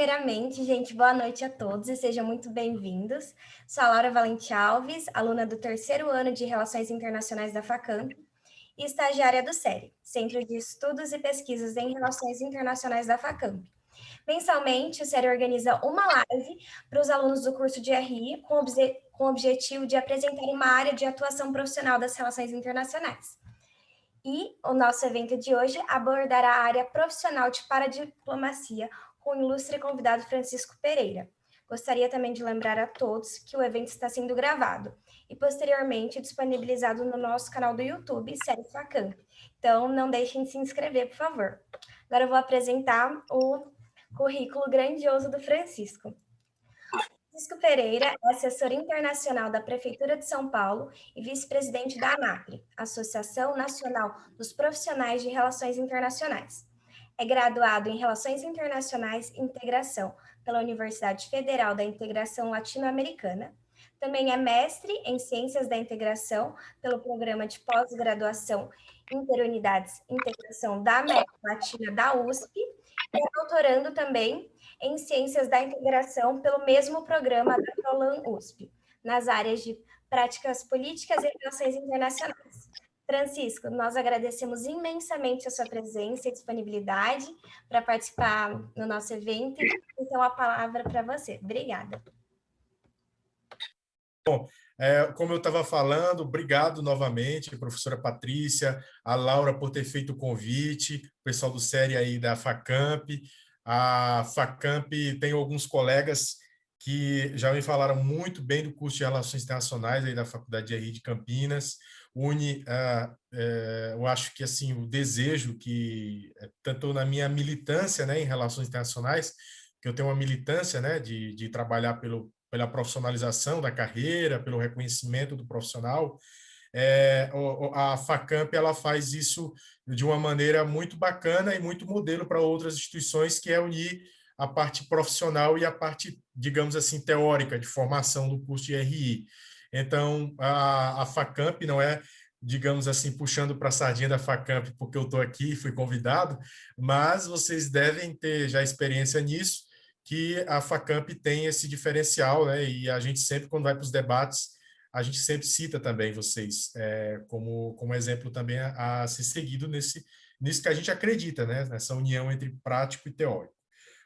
Primeiramente, gente, boa noite a todos e sejam muito bem-vindos. Sou a Laura Valente Alves, aluna do terceiro ano de Relações Internacionais da Facamp e estagiária do CERI, Centro de Estudos e Pesquisas em Relações Internacionais da Facamp. Mensalmente, o CERI organiza uma live para os alunos do curso de RI com o objetivo de apresentar uma área de atuação profissional das relações internacionais. E o nosso evento de hoje abordará a área profissional de paradiplomacia com o ilustre convidado Francisco Pereira. Gostaria também de lembrar a todos que o evento está sendo gravado e posteriormente disponibilizado no nosso canal do YouTube, Série Facamp. Então, não deixem de se inscrever, por favor. Agora eu vou apresentar o currículo grandioso do Francisco. Francisco Pereira é assessor internacional da Prefeitura de São Paulo e vice-presidente da ANAPRE, Associação Nacional dos Profissionais de Relações Internacionais. É graduado em Relações Internacionais e Integração pela Universidade Federal da Integração Latino-Americana. Também é mestre em Ciências da Integração pelo Programa de Pós-Graduação Interunidades Integração da América Latina da USP e é doutorando também em Ciências da Integração pelo mesmo programa da ProLan USP, nas áreas de Práticas Políticas e Relações Internacionais. Francisco, nós agradecemos imensamente a sua presença e disponibilidade para participar no nosso evento. Então, a palavra para você. Obrigada. Bom, como eu estava falando, obrigado novamente, professora Patrícia, a Laura por ter feito o convite, o pessoal do série aí da Facamp. A Facamp tem alguns colegas que já me falaram muito bem do curso de Relações Internacionais aí da Faculdade de RI de Campinas. Eu acho que assim o desejo que tanto na minha militância, né, em Relações Internacionais, que eu tenho uma militância, né, de trabalhar pela profissionalização da carreira, pelo reconhecimento do profissional. A Facamp ela faz isso de uma maneira muito bacana e muito modelo para outras instituições, que é unir a parte profissional e a parte, digamos assim, teórica de formação do curso de RI. Então, a Facamp não é, digamos assim, puxando para a sardinha da Facamp porque eu estou aqui, fui convidado, mas vocês devem ter já experiência nisso, que a Facamp tem esse diferencial, né? E a gente sempre, quando vai para os debates, a gente sempre cita também vocês como exemplo também a ser seguido nisso que a gente acredita, né? Nessa união entre prático e teórico.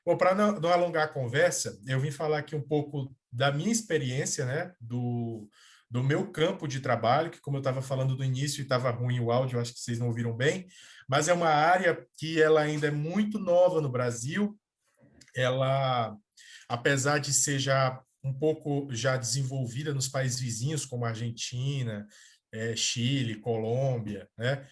Bom, para não alongar a conversa, eu vim falar aqui um pouco da minha experiência, né? Do meu campo de trabalho, que como eu estava falando no início e estava ruim o áudio, acho que vocês não ouviram bem, mas é uma área que ela ainda é muito nova no Brasil. Ela, apesar de ser já um pouco já desenvolvida nos países vizinhos, como Argentina, Chile, Colômbia, né,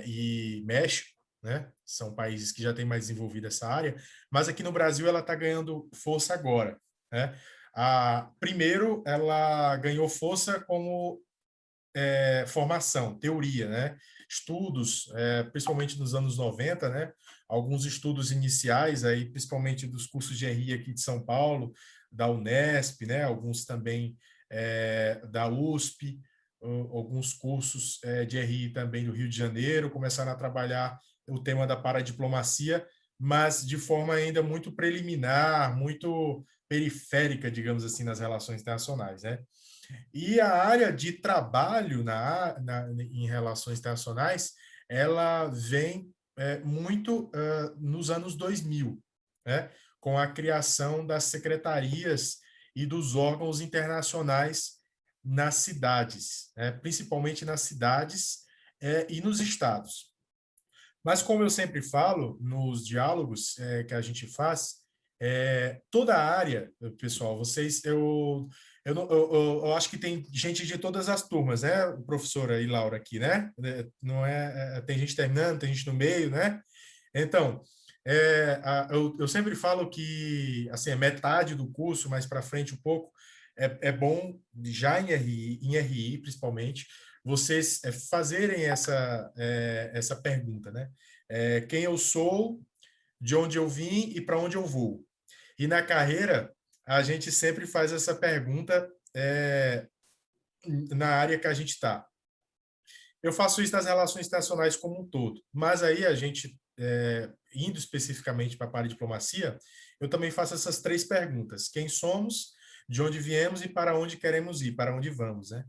e México, né, são países que já têm mais desenvolvida essa área, mas aqui no Brasil ela está ganhando força agora, né? Primeiro, ela ganhou força como formação, teoria, né? Estudos, principalmente nos anos 90, né? Alguns estudos iniciais, aí, principalmente dos cursos de RI aqui de São Paulo, da Unesp, né? Alguns também da USP, alguns cursos de RI também do Rio de Janeiro, começaram a trabalhar o tema da paradiplomacia, mas de forma ainda muito preliminar, muito periférica, digamos assim, nas relações internacionais, né? E a área de trabalho em relações internacionais, ela vem muito nos anos 2000, né? Com a criação das secretarias e dos órgãos internacionais nas cidades, né? Principalmente nas cidades e nos estados. Mas, como eu sempre falo nos diálogos que a gente faz, toda a área, pessoal, eu acho que tem gente de todas as turmas, né, professora e Laura aqui, né? Não tem gente terminando, tem gente no meio, né? Então, eu sempre falo que assim, metade do curso, mais para frente um pouco, é bom, já em RI principalmente, vocês fazerem essa pergunta, né? Quem eu sou, de onde eu vim e para onde eu vou. E na carreira, a gente sempre faz essa pergunta na área que a gente está. Eu faço isso nas relações internacionais como um todo, mas aí a gente, indo especificamente para a paradiplomacia, eu também faço essas 3 perguntas: quem somos, de onde viemos e para onde queremos ir, para onde vamos, né?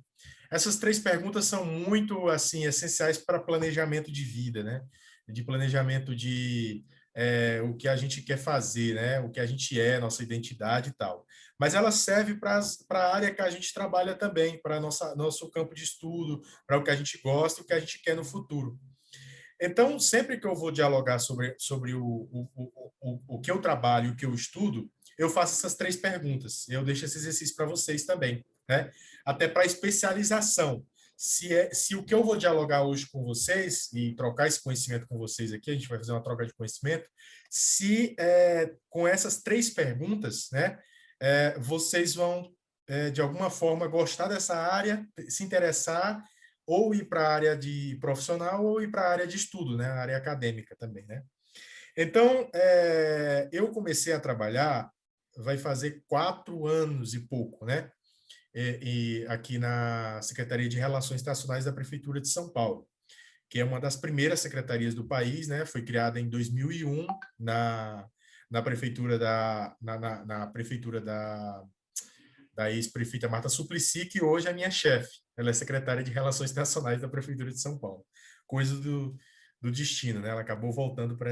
Essas 3 perguntas são muito, assim, essenciais para planejamento de vida, né? De planejamento de o que a gente quer fazer, né? O que a gente é, nossa identidade e tal. Mas ela serve para a área que a gente trabalha também, para nosso campo de estudo, para o que a gente gosta e o que a gente quer no futuro. Então, sempre que eu vou dialogar sobre o que eu trabalho e o que eu estudo, eu faço essas 3 perguntas. Eu deixo esse exercício para vocês também, né? Até para especialização. Se o que eu vou dialogar hoje com vocês e trocar esse conhecimento com vocês aqui, a gente vai fazer uma troca de conhecimento, se com essas 3 perguntas, né, vocês vão, de alguma forma, gostar dessa área, se interessar ou ir para a área de profissional ou ir para a área de estudo, né? A área acadêmica também, né? Então, eu comecei a trabalhar, vai fazer 4 anos e pouco, né? Aqui na Secretaria de Relações Internacionais da Prefeitura de São Paulo, que é uma das primeiras secretarias do país, né? Foi criada em 2001 na prefeitura na prefeitura da ex-prefeita Marta Suplicy, que hoje é minha chefe. Ela é secretária de Relações Internacionais da Prefeitura de São Paulo. Coisa do destino, né? Ela acabou voltando para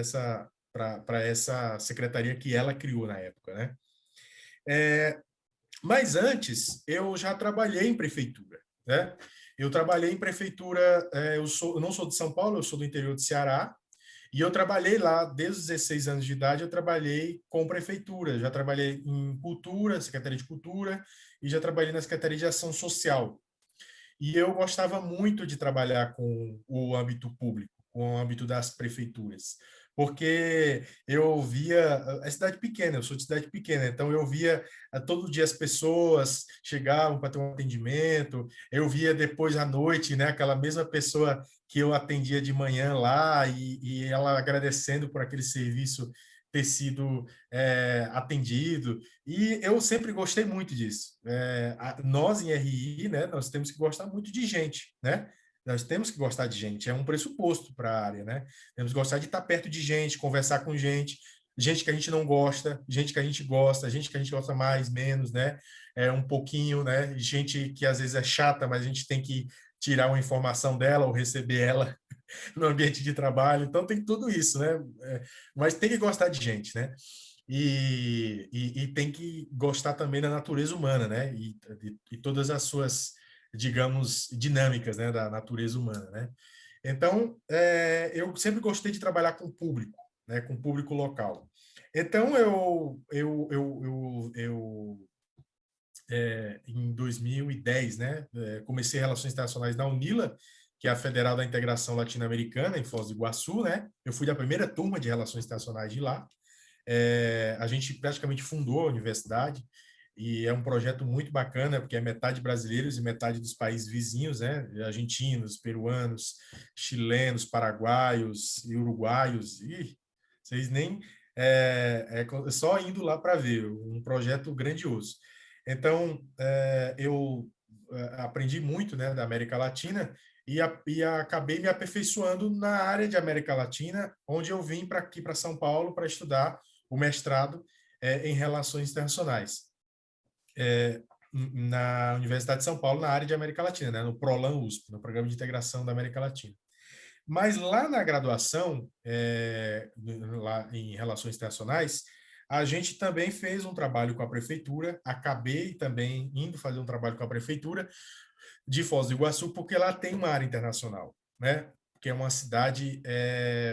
essa secretaria que ela criou na época, né? Mas antes, eu já trabalhei em prefeitura, né? Eu trabalhei em prefeitura, eu não sou de São Paulo, eu sou do interior de Ceará, e eu trabalhei lá, desde os 16 anos de idade, eu trabalhei com prefeitura. Já trabalhei em cultura, Secretaria de Cultura, e já trabalhei na Secretaria de Ação Social. E eu gostava muito de trabalhar com o âmbito público, com o âmbito das prefeituras, porque eu via a cidade pequena, eu sou de cidade pequena, então eu via todo dia as pessoas chegavam para ter um atendimento, eu via depois à noite, né, aquela mesma pessoa que eu atendia de manhã lá e ela agradecendo por aquele serviço ter sido atendido. E eu sempre gostei muito disso. Nós, em RI, né, nós temos que gostar muito de gente, né? Nós temos que gostar de gente, é um pressuposto para a área, né? Temos que gostar de estar perto de gente, conversar com gente, gente que a gente não gosta, gente que a gente gosta, gente que a gente gosta mais, menos, né? Um pouquinho, né? Gente que às vezes é chata, mas a gente tem que tirar uma informação dela ou receber ela no ambiente de trabalho. Então tem tudo isso, né? Mas tem que gostar de gente, né? E tem que gostar também da natureza humana, né? E todas as suas, digamos, dinâmicas, né? Da natureza humana, né? Então, eu sempre gostei de trabalhar com o público, né? Com o público local. Então, em 2010, né? Comecei Relações Internacionais na UNILA, que é a Federal da Integração Latino-Americana, em Foz do Iguaçu, né? Eu fui da primeira turma de Relações Internacionais de lá. A gente praticamente fundou a universidade e é um projeto muito bacana, porque é metade brasileiros e metade dos países vizinhos, né? Argentinos, peruanos, chilenos, paraguaios e uruguaios. E vocês nem... só indo lá para ver, um projeto grandioso. Então, eu aprendi muito, né, da América Latina e acabei me aperfeiçoando na área de América Latina, onde eu vim para aqui, para São Paulo, para estudar o mestrado em Relações Internacionais, na Universidade de São Paulo, na área de América Latina, né, no PROLAN USP, no Programa de Integração da América Latina. Mas lá na graduação, lá em Relações Internacionais, a gente também fez um trabalho com a prefeitura, acabei também indo fazer um trabalho com a prefeitura de Foz do Iguaçu, porque lá tem uma área internacional, né? Que é uma cidade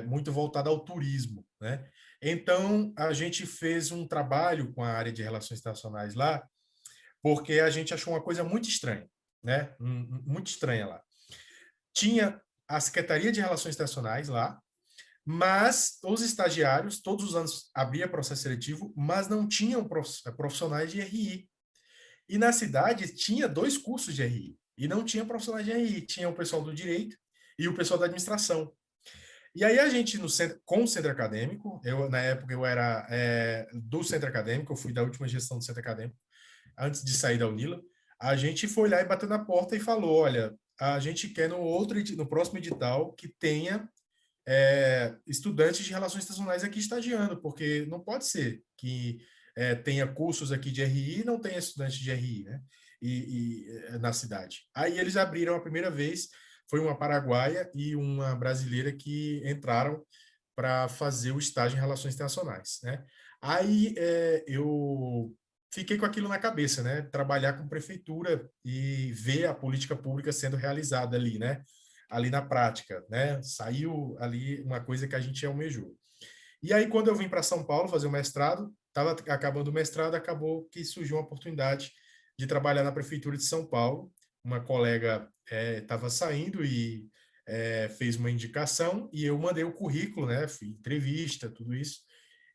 muito voltada ao turismo, né? Então, a gente fez um trabalho com a área de relações internacionais lá, porque a gente achou uma coisa muito estranha, né? Muito estranha lá. Tinha a Secretaria de Relações Internacionais lá, mas os estagiários, todos os anos abria processo seletivo, mas não tinham profissionais de RI. E na cidade tinha 2 cursos de RI, e não tinha profissionais de RI, tinha o pessoal do direito e o pessoal da administração. E aí a gente, com o centro acadêmico, na época eu era do centro acadêmico, eu fui da última gestão do centro acadêmico, antes de sair da UNILA, a gente foi lá e bateu na porta e falou, olha, a gente quer no próximo edital que tenha estudantes de relações internacionais aqui estagiando, porque não pode ser que tenha cursos aqui de RI e não tenha estudantes de RI, né? Na cidade. Aí eles abriram a primeira vez, foi uma paraguaia e uma brasileira que entraram para fazer o estágio em relações internacionais, né? Aí eu fiquei com aquilo na cabeça, né? Trabalhar com prefeitura e ver a política pública sendo realizada ali, né? Ali na prática, né? Saiu ali uma coisa que a gente almejou. E aí, quando eu vim para São Paulo fazer o mestrado, estava acabando o mestrado, acabou que surgiu uma oportunidade de trabalhar na prefeitura de São Paulo. Uma colega estava saindo e fez uma indicação e eu mandei o currículo, né? Fui entrevista, tudo isso,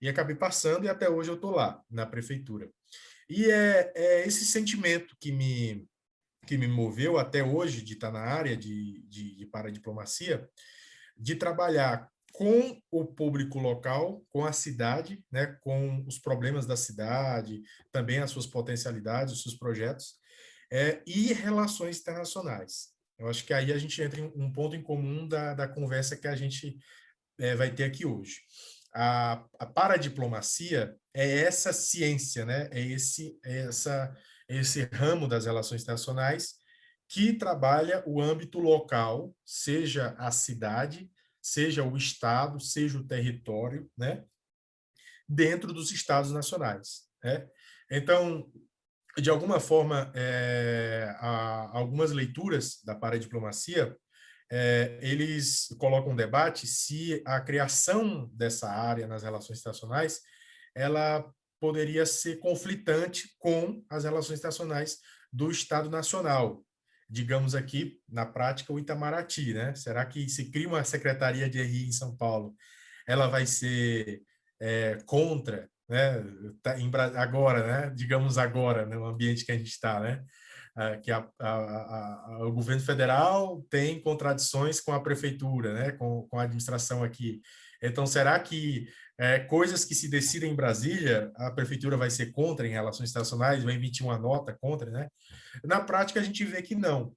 e acabei passando e até hoje eu estou lá na prefeitura. E é esse sentimento que me moveu até hoje de estar na área de paradiplomacia, de trabalhar com o público local, com a cidade, né, com os problemas da cidade, também as suas potencialidades, os seus projetos, e relações internacionais. Eu acho que aí a gente entra em um ponto em comum da conversa que a gente vai ter aqui hoje. A paradiplomacia é essa ciência, né? Esse ramo das relações internacionais que trabalha o âmbito local, seja a cidade, seja o estado, seja o território, né? Dentro dos estados nacionais, né? Então, de alguma forma, algumas leituras da paradiplomacia eles colocam um debate se a criação dessa área nas relações internacionais ela poderia ser conflitante com as relações internacionais do Estado Nacional. Digamos aqui, na prática, o Itamaraty, né? Será que se cria uma secretaria de RI em São Paulo, ela vai ser contra, né? Agora, né? Digamos agora, no ambiente que a gente está, né? Que o governo federal tem contradições com a prefeitura, né, com a administração aqui. Então, será que coisas que se decidem em Brasília, a prefeitura vai ser contra em relações internacionais, vai emitir uma nota contra, né? Na prática, a gente vê que não.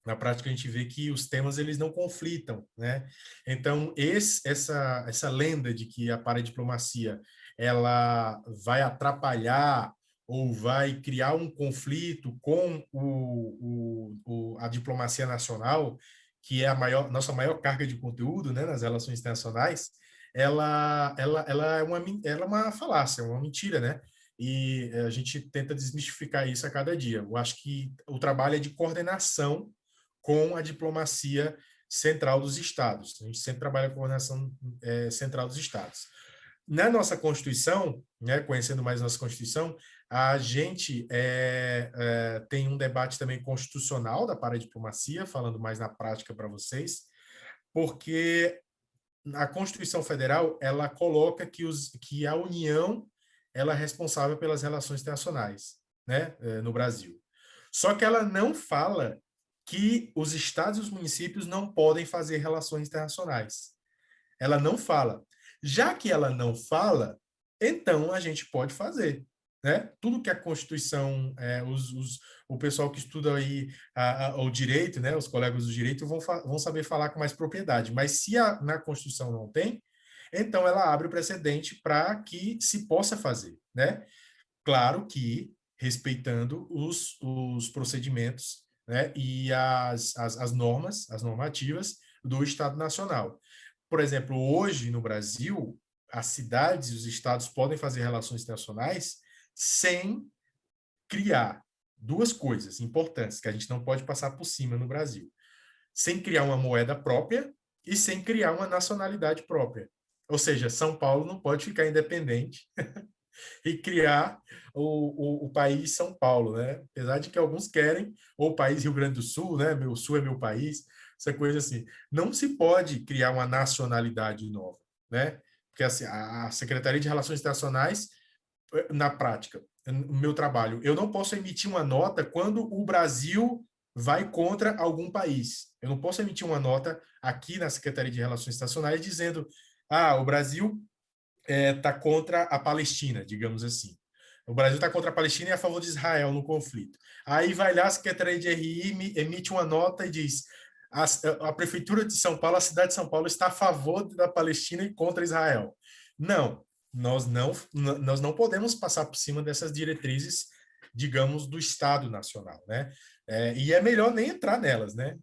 Na prática, a gente vê que os temas eles não conflitam, né? Então, essa lenda de que a paradiplomacia ela vai atrapalhar ou vai criar um conflito com a diplomacia nacional, que é nossa maior carga de conteúdo, né, nas relações internacionais, ela é uma falácia, uma mentira, né? E a gente tenta desmistificar isso a cada dia. Eu acho que o trabalho é de coordenação com a diplomacia central dos estados. A gente sempre trabalha com a coordenação central dos estados. Na nossa Constituição, né, conhecendo mais nossa Constituição, a gente tem um debate também constitucional da paradiplomacia, falando mais na prática para vocês, porque a Constituição Federal ela coloca que a União ela é responsável pelas relações internacionais, né, no Brasil. Só que ela não fala que os estados e os municípios não podem fazer relações internacionais. Ela não fala. Já que ela não fala, então a gente pode fazer. Né? Tudo que a Constituição, o pessoal que estuda aí o direito, né, os colegas do direito vão saber falar com mais propriedade. Mas se na Constituição não tem, então ela abre o precedente para que se possa fazer. Né? Claro que respeitando os procedimentos, né, e as normas, as normativas do Estado Nacional. Por exemplo, hoje no Brasil, as cidades e os estados podem fazer relações internacionais sem criar duas coisas importantes que a gente não pode passar por cima no Brasil. Sem criar uma moeda própria e sem criar uma nacionalidade própria. Ou seja, São Paulo não pode ficar independente e criar o país São Paulo, né? Apesar de que alguns querem, ou o país Rio Grande do Sul, né? Meu Sul é meu país, essa coisa assim. Não se pode criar uma nacionalidade nova, né? Porque assim, a Secretaria de Relações Internacionais, na prática, o meu trabalho, eu não posso emitir uma nota quando o Brasil vai contra algum país. Eu não posso emitir uma nota aqui na Secretaria de Relações Internacionais dizendo o Brasil está contra a Palestina, digamos assim. O Brasil está contra a Palestina e é a favor de Israel no conflito. Aí vai lá a Secretaria de RI, emite uma nota e diz a Prefeitura de São Paulo, a cidade de São Paulo, está a favor da Palestina e contra Israel. Não, nós não podemos passar por cima dessas diretrizes, digamos, do Estado Nacional, né? E é melhor nem entrar nelas, né?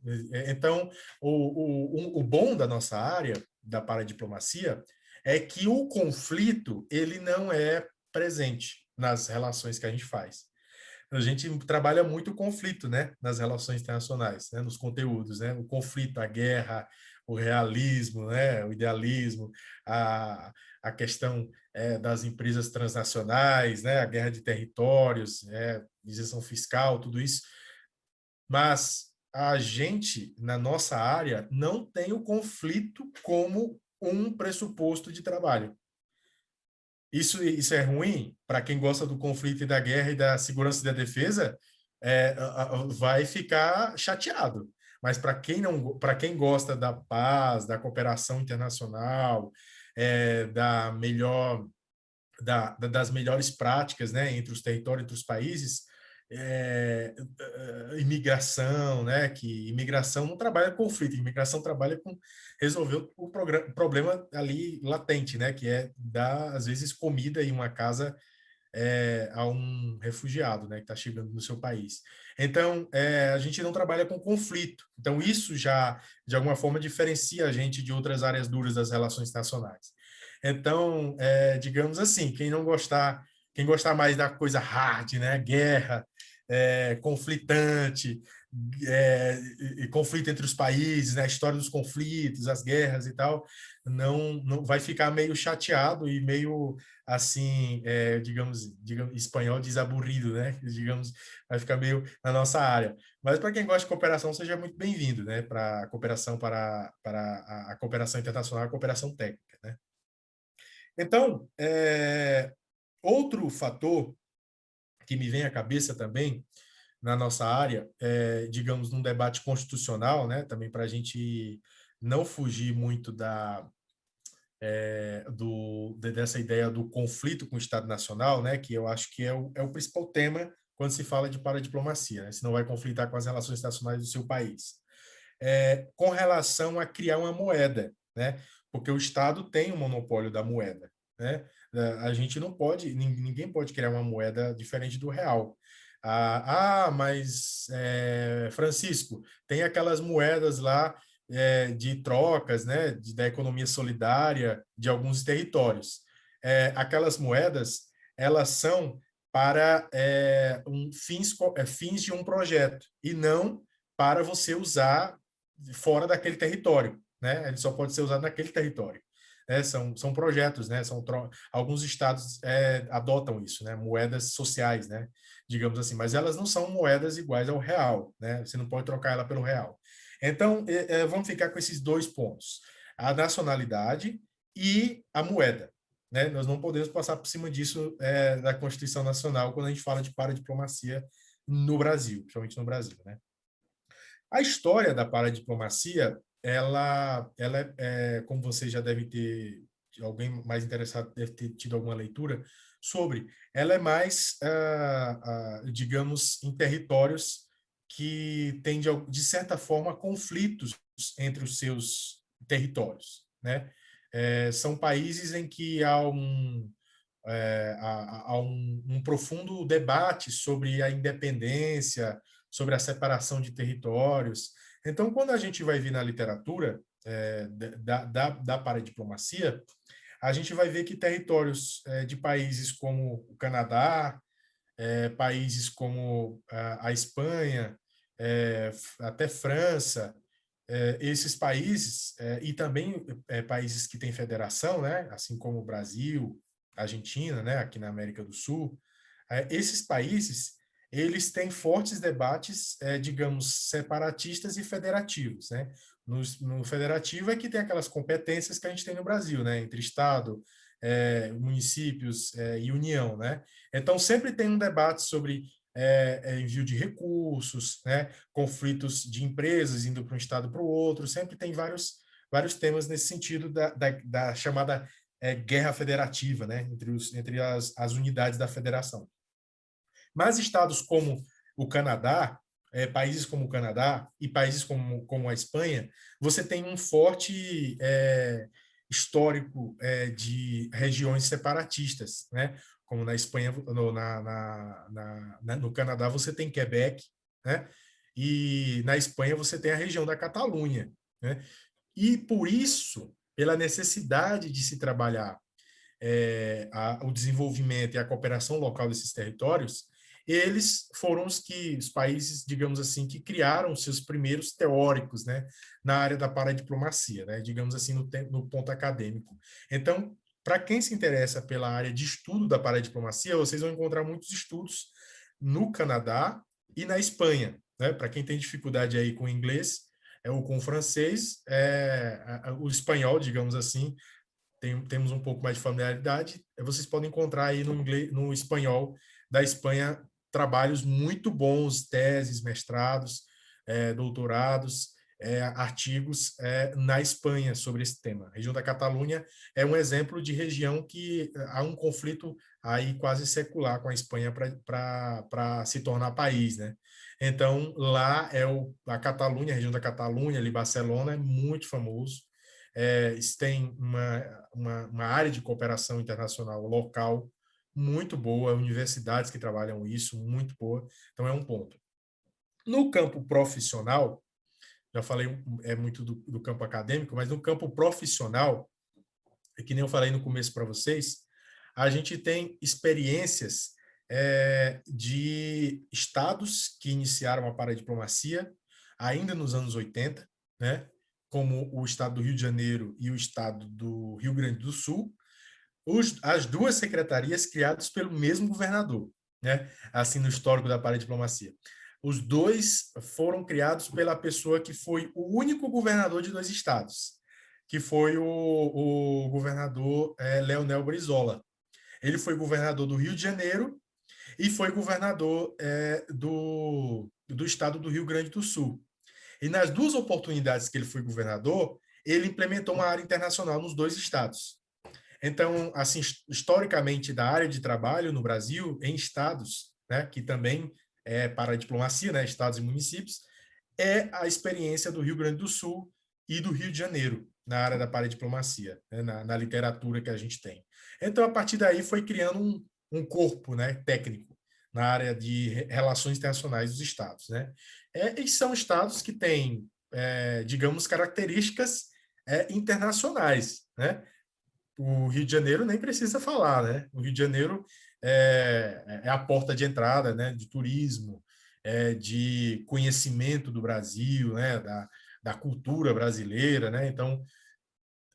Então, o bom da nossa área, da paradiplomacia, é que o conflito, ele não é presente nas relações que a gente faz. A gente trabalha muito o conflito, né, nas relações internacionais, né, nos conteúdos, né, o conflito, a guerra, o realismo, né, o idealismo, a questão das empresas transnacionais, né, a guerra de territórios, isenção fiscal, tudo isso. Mas a gente, na nossa área, não tem o conflito como um pressuposto de trabalho. Isso é ruim para quem gosta do conflito e da guerra e da segurança e da defesa, vai ficar chateado. Mas para quem não, para quem gosta da paz, da cooperação internacional, da melhor, das melhores práticas, né, entre os territórios, entre os países, imigração, né, que imigração não trabalha com conflito, imigração trabalha com resolver o problema ali latente, né, que é dar, às vezes, comida em uma casa a um refugiado, né, que está chegando no seu país. Então, a gente não trabalha com conflito. Então, isso já, de alguma forma, diferencia a gente de outras áreas duras das relações internacionais. Então, digamos assim, quem gostar mais da coisa hard, né, guerra, conflitante, e conflito entre os países, né, a história dos conflitos, as guerras e tal, não vai ficar meio chateado e meio assim, digamos, espanhol diz aburrido, né? Digamos, vai ficar meio na nossa área. Mas para quem gosta de cooperação, seja muito bem-vindo, né? Para a cooperação para a cooperação internacional, a cooperação técnica, né? Então, outro fator que me vem à cabeça também na nossa área, digamos, num debate constitucional, né? Também para a gente não fugir muito dessa ideia do conflito com o Estado Nacional, né, que eu acho que é o principal tema quando se fala de paradiplomacia, né, se não vai conflitar com as relações internacionais do seu país. Com relação a criar uma moeda, né, porque o Estado tem o monopólio da moeda, né, a gente não pode, ninguém pode criar uma moeda diferente do real. Mas Francisco, tem aquelas moedas lá de trocas, né, da economia solidária de alguns territórios. Aquelas moedas, elas são para fins de um projeto e não para você usar fora daquele território, né? Ele só pode ser usado naquele território. São projetos, né? Alguns estados adotam isso, né? Moedas sociais, né? Digamos assim, mas elas não são moedas iguais ao real, né? Você não pode trocar ela pelo real. Então, vamos ficar com esses dois pontos: a nacionalidade e a moeda. Né? Nós não podemos passar por cima disso da Constituição Nacional quando a gente fala de paradiplomacia no Brasil, principalmente no Brasil. Né? A história da paradiplomacia, ela como você já deve ter, alguém mais interessado deve ter tido alguma leitura sobre, ela é mais, digamos, em territórios que têm, de certa forma, conflitos entre os seus territórios. Né? São países em que há um profundo debate sobre a independência, sobre a separação de territórios. Então, quando a gente vai vir na literatura da paradiplomacia, a gente vai ver que territórios de países como o Canadá, países como a Espanha, até França, esses países, e também países que têm federação, né, assim como o Brasil, Argentina, né, aqui na América do Sul, esses países, eles têm fortes debates, digamos, separatistas e federativos, né? No federativo é que tem aquelas competências que a gente tem no Brasil, né? Entre Estado, municípios e União, né? Então, sempre tem um debate sobre envio de recursos, né? Conflitos de empresas indo para um estado para o outro, sempre tem vários temas nesse sentido da chamada guerra federativa, né? Entre as unidades da federação. Mas estados como o Canadá, países como o Canadá e países como a Espanha, você tem um forte histórico de regiões separatistas, né? Como na Espanha, no Canadá você tem Quebec, né? E na Espanha você tem a região da Catalunha, né? E por isso, pela necessidade de se trabalhar o desenvolvimento e a cooperação local desses territórios, eles foram os países, digamos assim, que criaram seus primeiros teóricos, né, na área da paradiplomacia, né, digamos assim, no ponto acadêmico. Então, para quem se interessa pela área de estudo da paradiplomacia, vocês vão encontrar muitos estudos no Canadá e na Espanha, né? Para quem tem dificuldade aí com o inglês ou com o francês, o espanhol, digamos assim, temos um pouco mais de familiaridade, vocês podem encontrar aí no inglês, no espanhol da Espanha trabalhos muito bons, teses, mestrados, doutorados, artigos na Espanha sobre esse tema. A região da Catalunha é um exemplo de região que há um conflito aí quase secular com a Espanha para se tornar país, né? Então, lá a Catalunha, a região da Catalunha, ali Barcelona, é muito famoso. Isso tem uma área de cooperação internacional local muito boa, universidades que trabalham isso, muito boa. Então, é um ponto. No campo profissional, já falei muito do campo acadêmico, mas no campo profissional, que nem eu falei no começo para vocês, a gente tem experiências de estados que iniciaram a paradiplomacia ainda nos anos 80, né? Como o estado do Rio de Janeiro e o estado do Rio Grande do Sul, as duas secretarias criadas pelo mesmo governador, né? Assim, no histórico da paradiplomacia. Os dois foram criados pela pessoa que foi o único governador de dois estados, que foi o governador Leonel Brizola. Ele foi governador do Rio de Janeiro e foi governador do estado do Rio Grande do Sul. E nas duas oportunidades que ele foi governador, ele implementou uma área internacional nos dois estados. Então, assim, historicamente, da área de trabalho no Brasil, em estados, né, que também é para a diplomacia, né, estados e municípios, é a experiência do Rio Grande do Sul e do Rio de Janeiro, na área da paradiplomacia, né, na literatura que a gente tem. Então, a partir daí, foi criando um corpo, né, técnico na área de relações internacionais dos estados. Né? E são estados que têm, digamos, características internacionais. Né? O Rio de Janeiro nem precisa falar, né? O Rio de Janeiro é a porta de entrada, né, de turismo, de conhecimento do Brasil, né, da cultura brasileira, né? Então,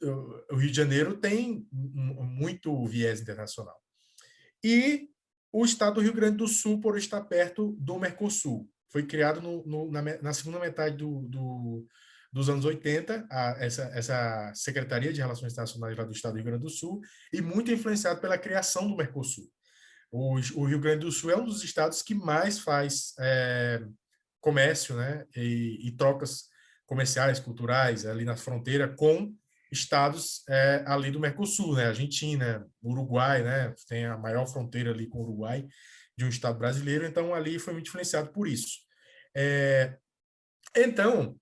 o Rio de Janeiro tem muito viés internacional. E o estado do Rio Grande do Sul, por estar perto do Mercosul. Foi criado na segunda metade dos anos 80, essa Secretaria de Relações Internacionais lá do estado do Rio Grande do Sul, e muito influenciado pela criação do Mercosul. O Rio Grande do Sul é um dos estados que mais faz comércio, né, e trocas comerciais, culturais, ali na fronteira com estados ali do Mercosul, né, Argentina, Uruguai, né, tem a maior fronteira ali com o Uruguai, de um estado brasileiro, então ali foi muito influenciado por isso. Então,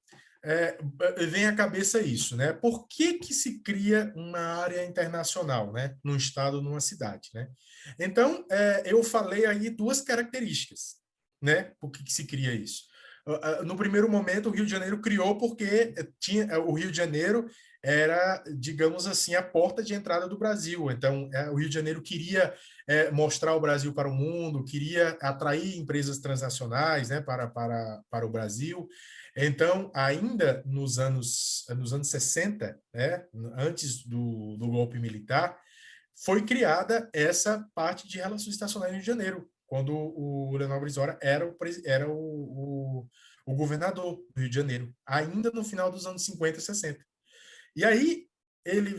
vem à cabeça isso, né? Por que se cria uma área internacional, né? Num estado, numa cidade, né? Então, eu falei aí duas características, né? Por que se cria isso? No primeiro momento, o Rio de Janeiro criou porque o Rio de Janeiro era, digamos assim, a porta de entrada do Brasil. Então, o Rio de Janeiro queria mostrar o Brasil para o mundo, queria atrair empresas transnacionais, né, para o Brasil. Então, ainda nos anos 60, né, antes do golpe militar, foi criada essa parte de relações internacionais no Rio de Janeiro, quando o Leonel Brizola era o governador do Rio de Janeiro, ainda no final dos anos 50 e 60. E aí ele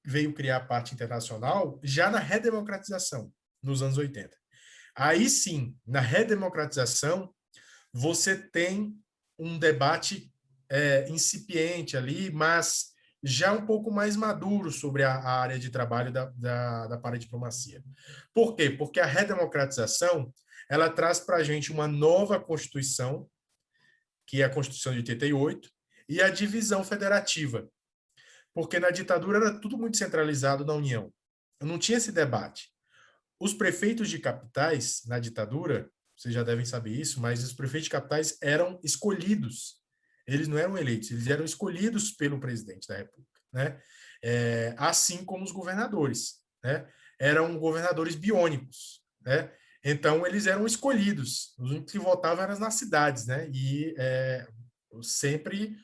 veio criar a parte internacional já na redemocratização, nos anos 80. Aí sim, na redemocratização, você tem um debate incipiente ali, mas já um pouco mais maduro sobre a área de trabalho da paradiplomacia. Por quê? Porque a redemocratização ela traz para a gente uma nova Constituição, que é a Constituição de 88, e a divisão federativa, porque na ditadura era tudo muito centralizado na União. Não tinha esse debate. Os prefeitos de capitais, na ditadura, vocês já devem saber isso, mas os prefeitos de capitais eram escolhidos. Eles não eram eleitos, eles eram escolhidos pelo presidente da República, né? Assim como os governadores, né? Eram governadores biônicos, né? Então, eles eram escolhidos. Os únicos que votavam eram nas cidades, né? E sempre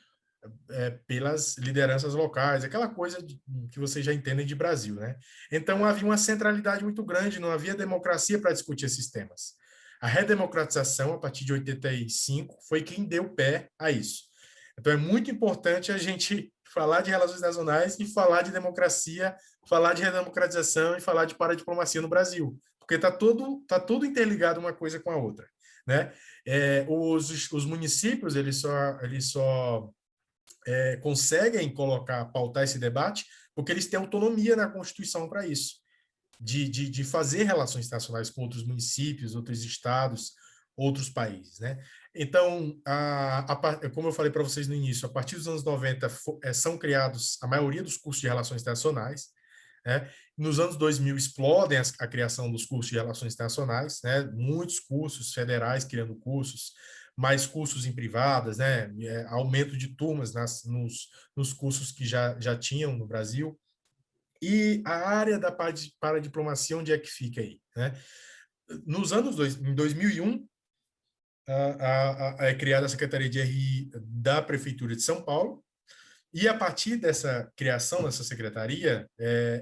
pelas lideranças locais, aquela coisa que vocês já entendem de Brasil, né? Então, havia uma centralidade muito grande, não havia democracia para discutir esses temas. A redemocratização, a partir de 85, foi quem deu pé a isso. Então, é muito importante a gente falar de relações nacionais e falar de democracia, falar de redemocratização e falar de paradiplomacia no Brasil, porque está tudo interligado uma coisa com a outra, né? Os municípios, eles só conseguem pautar esse debate porque eles têm autonomia na Constituição para isso, de fazer relações internacionais com outros municípios, outros estados, outros países, né? Então, como eu falei para vocês no início, a partir dos anos 90 são criados a maioria dos cursos de relações internacionais, né? Nos anos 2000 explodem a criação dos cursos de relações internacionais, né? Muitos cursos federais criando cursos, mais cursos em privadas, né? Aumento de turmas nos cursos que já tinham no Brasil. E a área da paradiplomacia, onde é que fica aí, né? Em 2001, é criada a Secretaria de RI da Prefeitura de São Paulo, e a partir dessa criação dessa secretaria,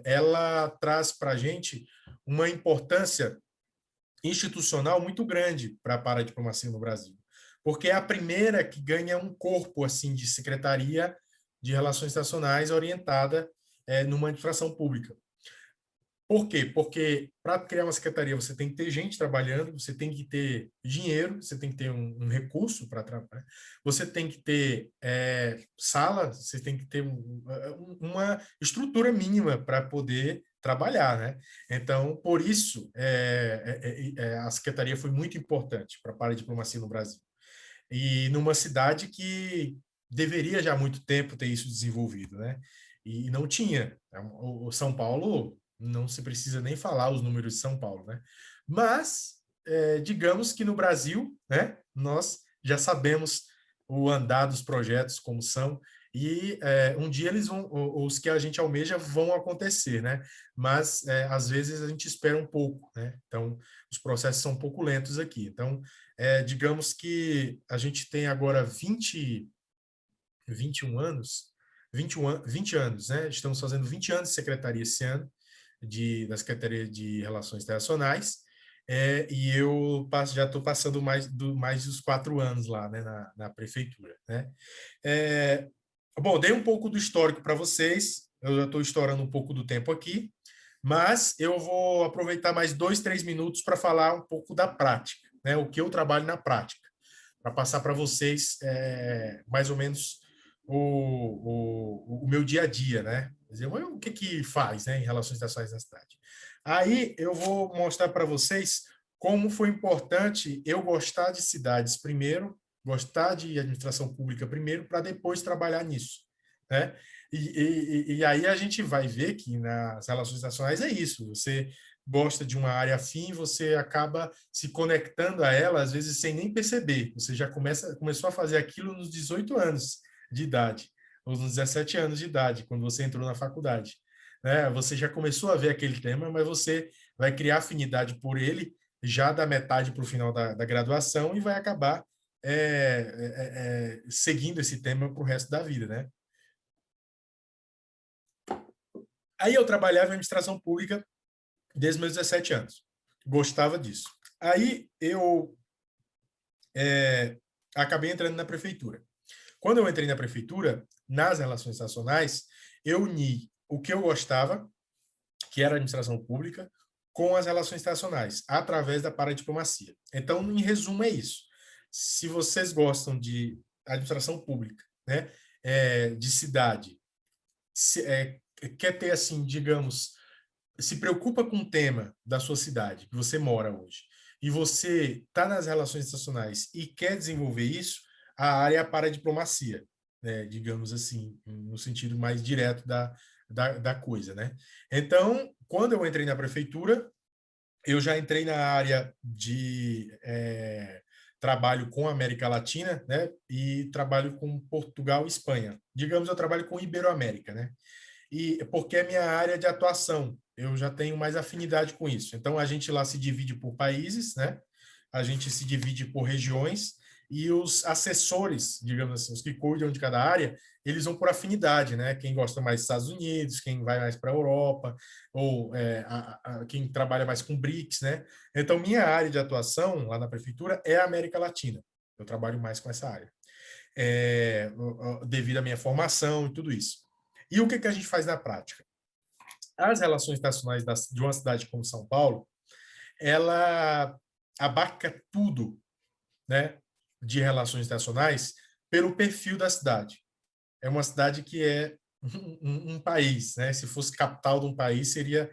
ela traz para a gente uma importância institucional muito grande para a paradiplomacia no Brasil, porque é a primeira que ganha um corpo assim de secretaria de relações internacionais orientada numa administração pública. Por quê? Porque para criar uma secretaria você tem que ter gente trabalhando, você tem que ter dinheiro, você tem que ter um recurso para trabalhar, você tem que ter sala, você tem que ter uma estrutura mínima para poder trabalhar, né? Então, por isso, a secretaria foi muito importante para a paradiplomacia no Brasil. E numa cidade que deveria já há muito tempo ter isso desenvolvido, né? E não tinha. O São Paulo, não se precisa nem falar os números de São Paulo, né? Mas, digamos que no Brasil, né, nós já sabemos o andar dos projetos como são, e um dia eles vão, os que a gente almeja vão acontecer, né? Mas, às vezes, a gente espera um pouco, né? Então, os processos são um pouco lentos aqui. Então, digamos que a gente tem agora 21 anos, 20 anos, né? Estamos fazendo 20 anos de secretaria esse ano, da Secretaria de Relações Internacionais, e eu já estou passando mais dos 4 anos lá, né, na prefeitura, né? Bom, dei um pouco do histórico para vocês, eu já estou estourando um pouco do tempo aqui, mas eu vou aproveitar mais 2, 3 minutos para falar um pouco da prática, né, o que eu trabalho na prática, para passar para vocês mais ou menos o meu dia a dia, né? Quer dizer, o que faz, né, em relações internacionais na cidade. Aí eu vou mostrar para vocês como foi importante eu gostar de cidades primeiro, gostar de administração pública primeiro, para depois trabalhar nisso, né? E aí a gente vai ver que nas relações internacionais é isso, você gosta de uma área afim, você acaba se conectando a ela, às vezes sem nem perceber, você já começou a fazer aquilo nos 18 anos de idade, ou nos 17 anos de idade, quando você entrou na faculdade, né? Você já começou a ver aquele tema, mas você vai criar afinidade por ele já da metade para o final da graduação e vai acabar seguindo esse tema para o resto da vida, né? Aí eu trabalhava em administração pública desde meus 17 anos. Gostava disso. Aí eu acabei entrando na prefeitura. Quando eu entrei na prefeitura, nas relações internacionais, eu uni o que eu gostava, que era a administração pública, com as relações internacionais, através da paradiplomacia. Então, em resumo, é isso. Se vocês gostam de administração pública, né, de cidade, quer ter, assim, digamos, se preocupa com o tema da sua cidade, que você mora hoje, e você está nas relações internacionais e quer desenvolver isso, a área para a diplomacia, né, digamos assim, no sentido mais direto da coisa, né? Então, quando eu entrei na prefeitura, eu já entrei na área de trabalho com a América Latina, né? E trabalho com Portugal e Espanha. Digamos, eu trabalho com Iberoamérica, né? E porque é minha área de atuação, eu já tenho mais afinidade com isso. Então, a gente lá se divide por países, né? A gente se divide por regiões e os assessores, digamos assim, os que cuidam de cada área, eles vão por afinidade, né? Quem gosta mais dos Estados Unidos, quem vai mais para a Europa, ou quem trabalha mais com BRICS, né? Então, minha área de atuação lá na prefeitura é a América Latina. Eu trabalho mais com essa área, devido à minha formação e tudo isso. E o que a gente faz na prática? As relações internacionais de uma cidade como São Paulo, ela abarca tudo, né, de relações internacionais pelo perfil da cidade. É uma cidade que é um país, né? Se fosse capital de um país, seria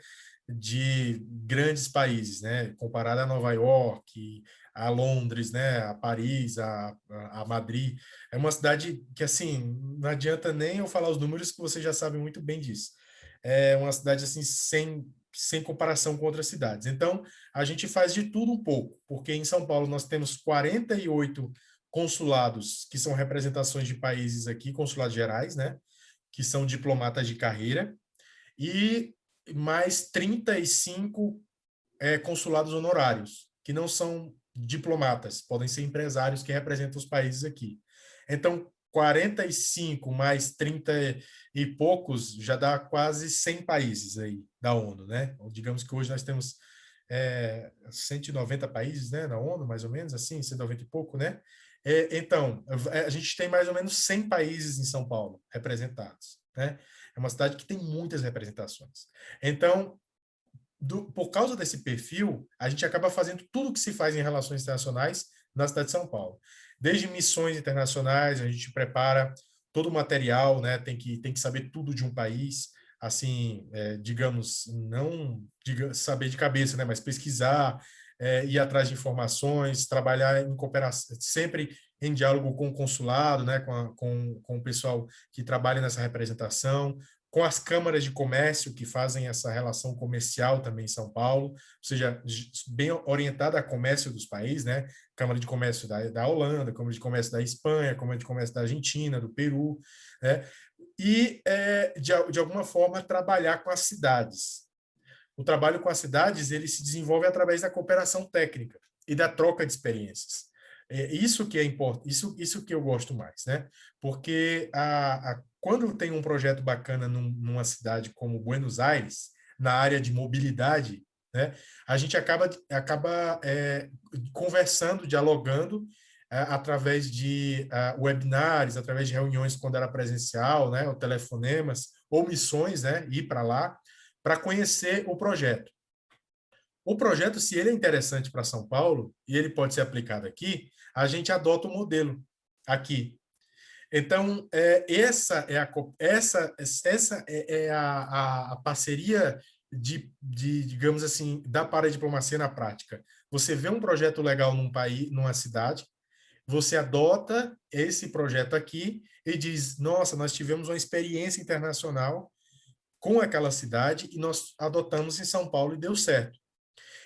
de grandes países, né? Comparada a Nova York, a Londres, né? A Paris, a Madrid. É uma cidade que, assim, não adianta nem eu falar os números que você já sabe muito bem disso. É uma cidade, assim, sem comparação com outras cidades. Então, a gente faz de tudo um pouco, porque em São Paulo nós temos 48 consulados, que são representações de países aqui, consulados gerais, né? Que são diplomatas de carreira, e mais 35 consulados honorários, que não são diplomatas, podem ser empresários que representam os países aqui. Então, 45 mais 30 e poucos já dá quase 100 países aí da ONU, né? Digamos que hoje nós temos 190 países, né, na ONU, mais ou menos, assim, 190 e pouco, né? Então, a gente tem mais ou menos 100 países em São Paulo representados, né? É uma cidade que tem muitas representações. Então, por causa desse perfil, a gente acaba fazendo tudo o que se faz em relações internacionais na cidade de São Paulo. Desde missões internacionais, a gente prepara todo o material, né? Tem que saber tudo de um país, assim, digamos, não saber de cabeça, né? Mas pesquisar, ir atrás de informações, trabalhar em cooperação, sempre em diálogo com o consulado, né? Com o pessoal que trabalha nessa representação, com as câmaras de comércio que fazem essa relação comercial também em São Paulo, ou seja, bem orientada a comércio dos países, né? Câmara de Comércio da Holanda, Câmara de Comércio da Espanha, Câmara de Comércio da Argentina, do Peru, né? E, de alguma forma, trabalhar com as cidades. O trabalho com as cidades ele se desenvolve através da cooperação técnica e da troca de experiências. Isso que é importante, isso que eu gosto mais, né? Porque quando tem um projeto bacana numa cidade como Buenos Aires, na área de mobilidade, né? A gente acaba conversando, dialogando através de webinars, através de reuniões quando era presencial, né? Ou telefonemas, ou missões, né? Ir para lá para conhecer o projeto. O projeto, se ele é interessante para São Paulo e ele pode ser aplicado aqui, a gente adota o modelo aqui. Então, essa é a parceria digamos assim, da paradiplomacia na prática. Você vê um projeto legal num país, numa cidade, você adota esse projeto aqui e diz, nossa, nós tivemos uma experiência internacional com aquela cidade e nós adotamos em São Paulo e deu certo.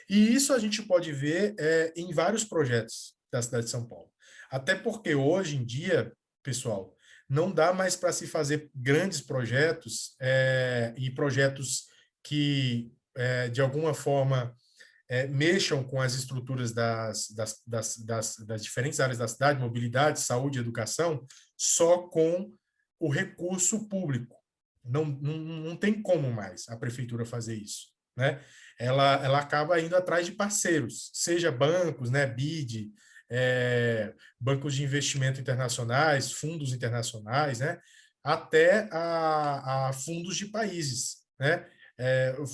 E isso a gente pode ver em vários projetos da cidade de São Paulo. Até porque hoje em dia, pessoal, não dá mais para se fazer grandes projetos e projetos que, de alguma forma, mexam com as estruturas das diferentes áreas da cidade, mobilidade, saúde, educação, só com o recurso público. Não tem como mais a prefeitura fazer isso, né? Ela acaba indo atrás de parceiros, seja bancos, né, BID, bancos de investimento internacionais, fundos internacionais, né, até a fundos de países, né,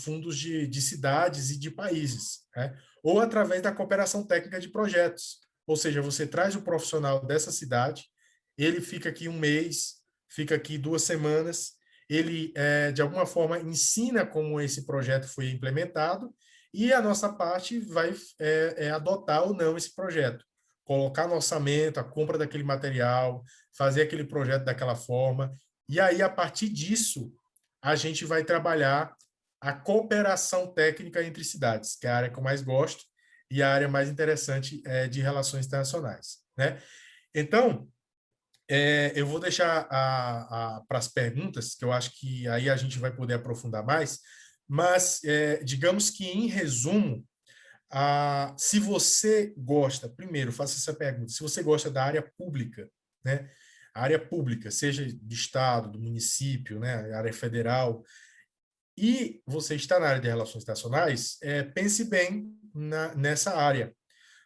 fundos de cidades e de países, né, ou através da cooperação técnica de projetos. Ou seja, você traz o profissional dessa cidade, ele fica aqui um mês, fica aqui 2 semanas, ele, de alguma forma, ensina como esse projeto foi implementado e a nossa parte vai adotar ou não esse projeto. colocar no orçamento a compra daquele material, fazer aquele projeto daquela forma, e aí, a partir disso, a gente vai trabalhar a cooperação técnica entre cidades, que é a área que eu mais gosto e a área mais interessante de relações internacionais, né? Então, eu vou deixar para as perguntas, que eu acho que aí a gente vai poder aprofundar mais, mas digamos que, em resumo, se você gosta, primeiro, faça essa pergunta, se você gosta da área pública, né? A área pública, seja do Estado, do município, né? A área federal, e você está na área de relações internacionais, pense bem nessa área,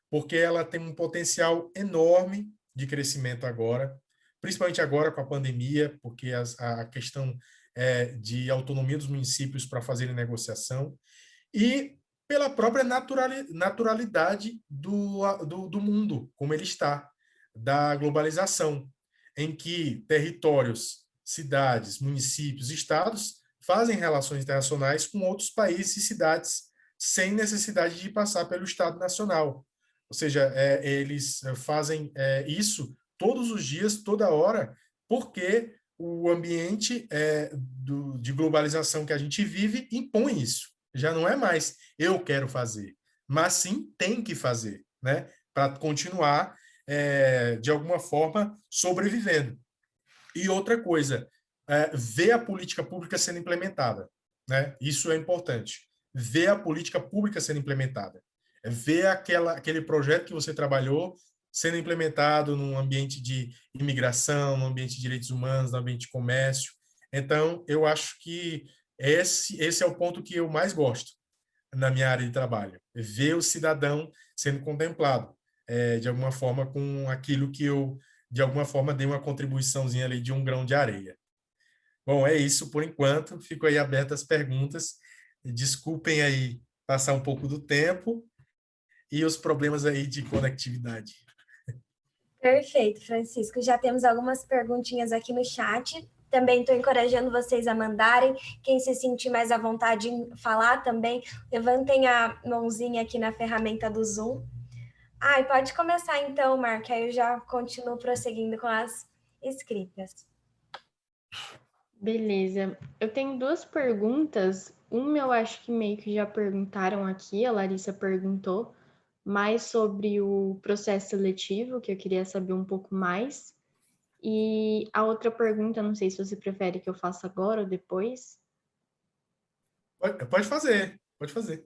porque ela tem um potencial enorme de crescimento agora, principalmente agora com a pandemia, porque a questão de autonomia dos municípios para fazerem negociação, e pela própria naturalidade do mundo, como ele está, da globalização, em que territórios, cidades, municípios, estados fazem relações internacionais com outros países e cidades sem necessidade de passar pelo Estado Nacional. Ou seja, eles fazem isso todos os dias, toda hora, porque o ambiente de globalização que a gente vive impõe isso. Já não é mais eu quero fazer, mas sim tem que fazer, né? Para continuar, de alguma forma, sobrevivendo. E outra coisa, ver a política pública sendo implementada, né? Isso é importante. Ver a política pública sendo implementada. Ver aquele projeto que você trabalhou sendo implementado num ambiente de imigração, no ambiente de direitos humanos, no ambiente de comércio. Então, eu acho que esse é o ponto que eu mais gosto na minha área de trabalho. Ver o cidadão sendo contemplado, de alguma forma, com aquilo que eu, de alguma forma, dei uma contribuiçãozinha ali de um grão de areia. Bom, é isso por enquanto. Fico aí aberto às perguntas. Desculpem aí passar um pouco do tempo e os problemas aí de conectividade. Perfeito, Francisco. Já temos algumas perguntinhas aqui no chat. Também estou encorajando vocês a mandarem. Quem se sentir mais à vontade em falar também, levantem a mãozinha aqui na ferramenta do Zoom. E pode começar então, Mark, aí eu já continuo prosseguindo com as escritas. Beleza. Eu tenho duas perguntas. Uma eu acho que meio que já perguntaram aqui, a Larissa perguntou, mais sobre o processo seletivo, que eu queria saber um pouco mais. E a outra pergunta, não sei se você prefere que eu faça agora ou depois. Pode fazer, pode fazer.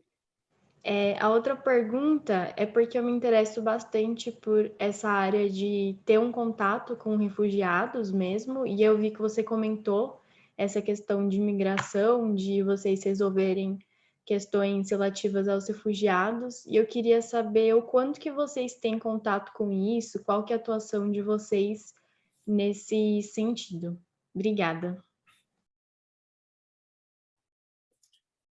A outra pergunta é porque eu me interesso bastante por essa área de ter um contato com refugiados mesmo, e eu vi que você comentou essa questão de imigração, de vocês resolverem questões relativas aos refugiados, e eu queria saber o quanto que vocês têm contato com isso, qual que é a atuação de vocês nesse sentido. Obrigada.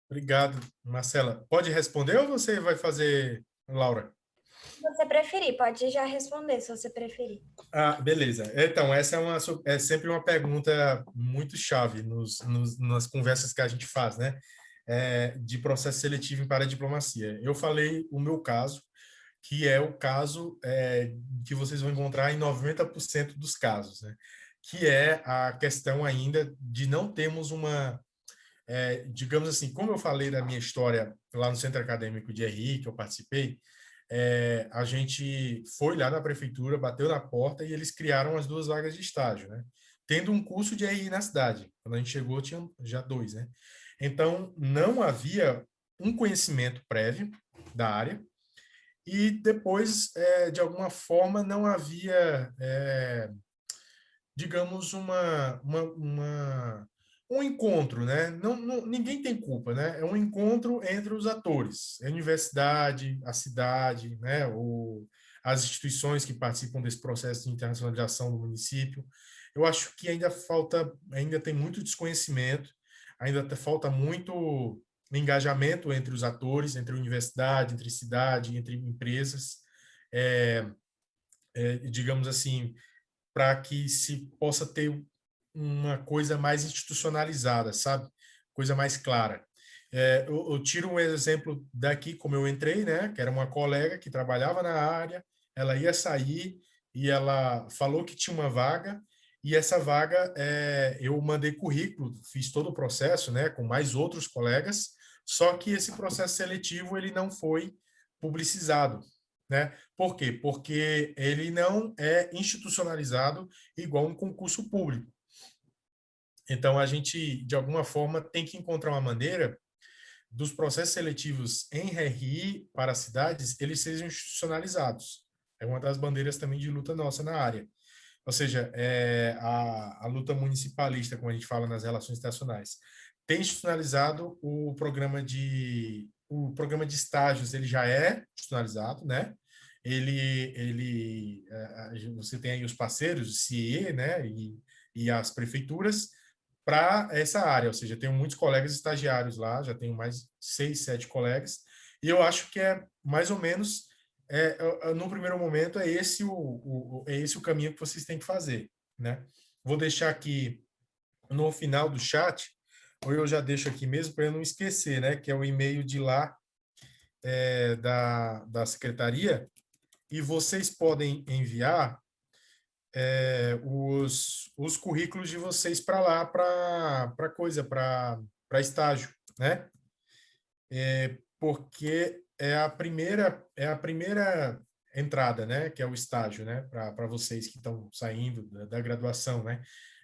Obrigado, Marcela. Pode responder ou você vai fazer, Laura? Se você preferir, pode já responder, se você preferir. Beleza. Então, essa é sempre uma pergunta muito chave nas conversas que a gente faz, né? De processo seletivo para a diplomacia. Eu falei o meu caso, que é o caso que vocês vão encontrar em 90% dos casos, né? Que é a questão ainda de não termos digamos assim, como eu falei da minha história lá no Centro Acadêmico de RI, que eu participei, a gente foi lá na prefeitura, bateu na porta e eles criaram as 2 vagas de estágio, né? Tendo um curso de RI na cidade. Quando a gente chegou, tinha já 2, né? Então, não havia um conhecimento prévio da área e depois, de alguma forma, não havia, digamos, um encontro, né? Ninguém tem culpa, né? É um encontro entre os atores, a universidade, a cidade, né? As instituições que participam desse processo de internacionalização do município. Eu acho que ainda tem muito desconhecimento, ainda falta muito engajamento entre os atores, entre a universidade, entre cidade, entre empresas, digamos assim, para que se possa ter uma coisa mais institucionalizada, sabe? Coisa mais clara. Eu tiro um exemplo daqui, como eu entrei, né? Que era uma colega que trabalhava na área, ela ia sair e ela falou que tinha uma vaga, e essa vaga eu mandei currículo, fiz todo o processo, né, com mais outros colegas, só que esse processo seletivo ele não foi publicizado, né? Por quê? Porque ele não é institucionalizado igual um concurso público. Então, a gente, de alguma forma, tem que encontrar uma maneira dos processos seletivos em RI para cidades, eles sejam institucionalizados. É uma das bandeiras também de luta nossa na área. Ou seja, a luta municipalista, como a gente fala nas relações internacionais, tem institucionalizado o programa de estágios, ele já é institucionalizado, né? Você tem aí os parceiros, o CIE, né? E as prefeituras, para essa área, ou seja, tenho muitos colegas estagiários lá, já tenho mais 6, 7 colegas, e eu acho que é mais ou menos, no primeiro momento, é esse o caminho que vocês têm que fazer, né? Vou deixar aqui no final do chat, ou eu já deixo aqui mesmo para eu não esquecer, né? Que é o e-mail de lá, da secretaria, e vocês podem enviar os currículos de vocês para lá, para estágio, né? Porque é a primeira entrada, né? Que é o estágio, né? Para vocês que estão saindo da graduação, né?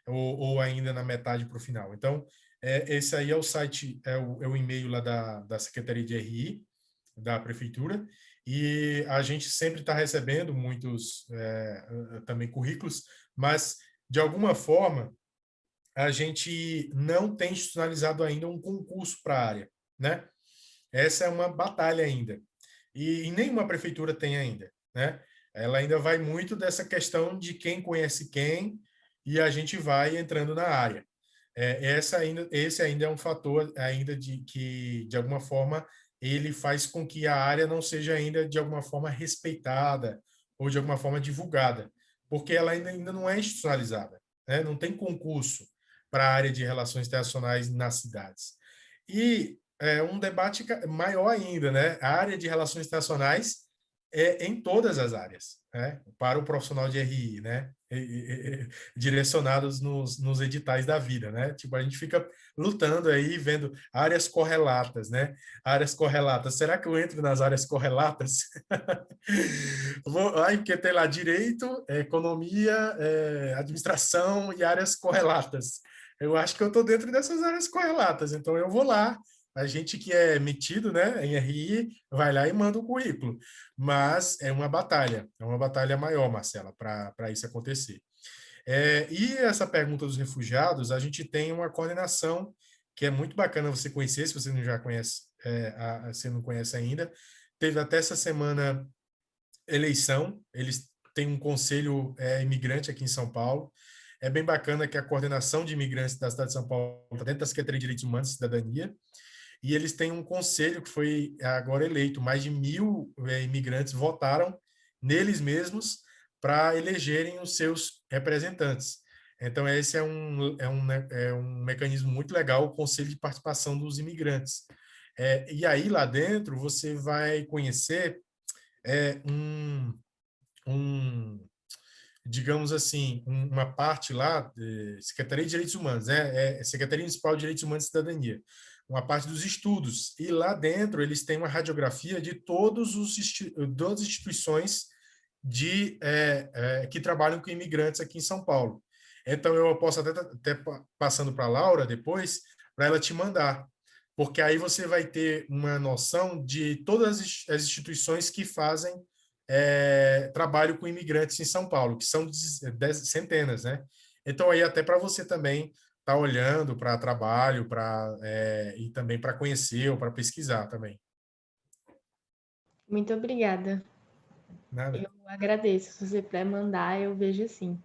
Ou ainda na metade para o final. Então, esse aí é o site, é o e-mail lá da Secretaria de RI, da Prefeitura, e a gente sempre está recebendo muitos também currículos, mas, de alguma forma, a gente não tem institucionalizado ainda um concurso para a área, né? Essa é uma batalha ainda. E nenhuma prefeitura tem ainda, né? Ela ainda vai muito dessa questão de quem conhece quem, e a gente vai entrando na área. Esse ainda é um fator ainda que, de alguma forma, ele faz com que a área não seja ainda, de alguma forma, respeitada ou, de alguma forma, divulgada, porque ela ainda não é institucionalizada, né? Não tem concurso para a área de relações internacionais nas cidades. E um debate maior ainda, né? A área de relações internacionais é em todas as áreas, né? Para o profissional de RI, né? Direcionados nos editais da vida, né? Tipo, a gente fica lutando aí, vendo áreas correlatas, né? Áreas correlatas. Será que eu entro nas áreas correlatas? Aí, porque tem lá direito, economia, administração e áreas correlatas. Eu acho que eu estou dentro dessas áreas correlatas, então eu vou lá. A gente que é metido, né, em RI, vai lá e manda o currículo. Mas é uma batalha maior, Marcela, para isso acontecer. E essa pergunta dos refugiados, a gente tem uma coordenação que é muito bacana você conhecer, se você não já conhece, você não conhece ainda. Teve até essa semana eleição, eles têm um conselho imigrante aqui em São Paulo. É bem bacana que a coordenação de imigrantes da cidade de São Paulo está dentro da Secretaria de Direitos Humanos e Cidadania, e eles têm um conselho que foi agora eleito. Mais de 1.000 imigrantes votaram neles mesmos para elegerem os seus representantes. Então, esse é um mecanismo muito legal, o Conselho de Participação dos Imigrantes. E aí, lá dentro, você vai conhecer um, digamos assim, uma parte lá, Secretaria de Direitos Humanos, né? Secretaria Municipal de Direitos Humanos e Cidadania, uma parte dos estudos, e lá dentro eles têm uma radiografia de todas as instituições que trabalham com imigrantes aqui em São Paulo. Então, eu posso até passando para a Laura depois, para ela te mandar, porque aí você vai ter uma noção de todas as instituições que fazem trabalho com imigrantes em São Paulo, que são centenas, né? Então, aí até para você também estar olhando para trabalho, e também para conhecer ou para pesquisar também. Muito obrigada. Nada. Eu agradeço. Se você puder mandar, eu vejo sim.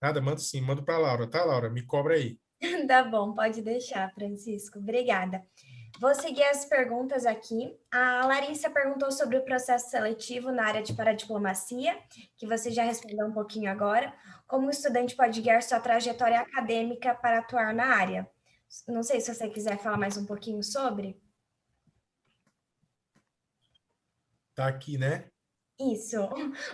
Nada, mando sim, mando para a Laura, tá, Laura? Me cobra aí. Tá bom, pode deixar, Francisco. Obrigada. Vou seguir as perguntas aqui. A Larissa perguntou sobre o processo seletivo na área de paradiplomacia, que você já respondeu um pouquinho agora. Como o estudante pode guiar sua trajetória acadêmica para atuar na área? Não sei se você quiser falar mais um pouquinho sobre. Tá aqui, né? Isso,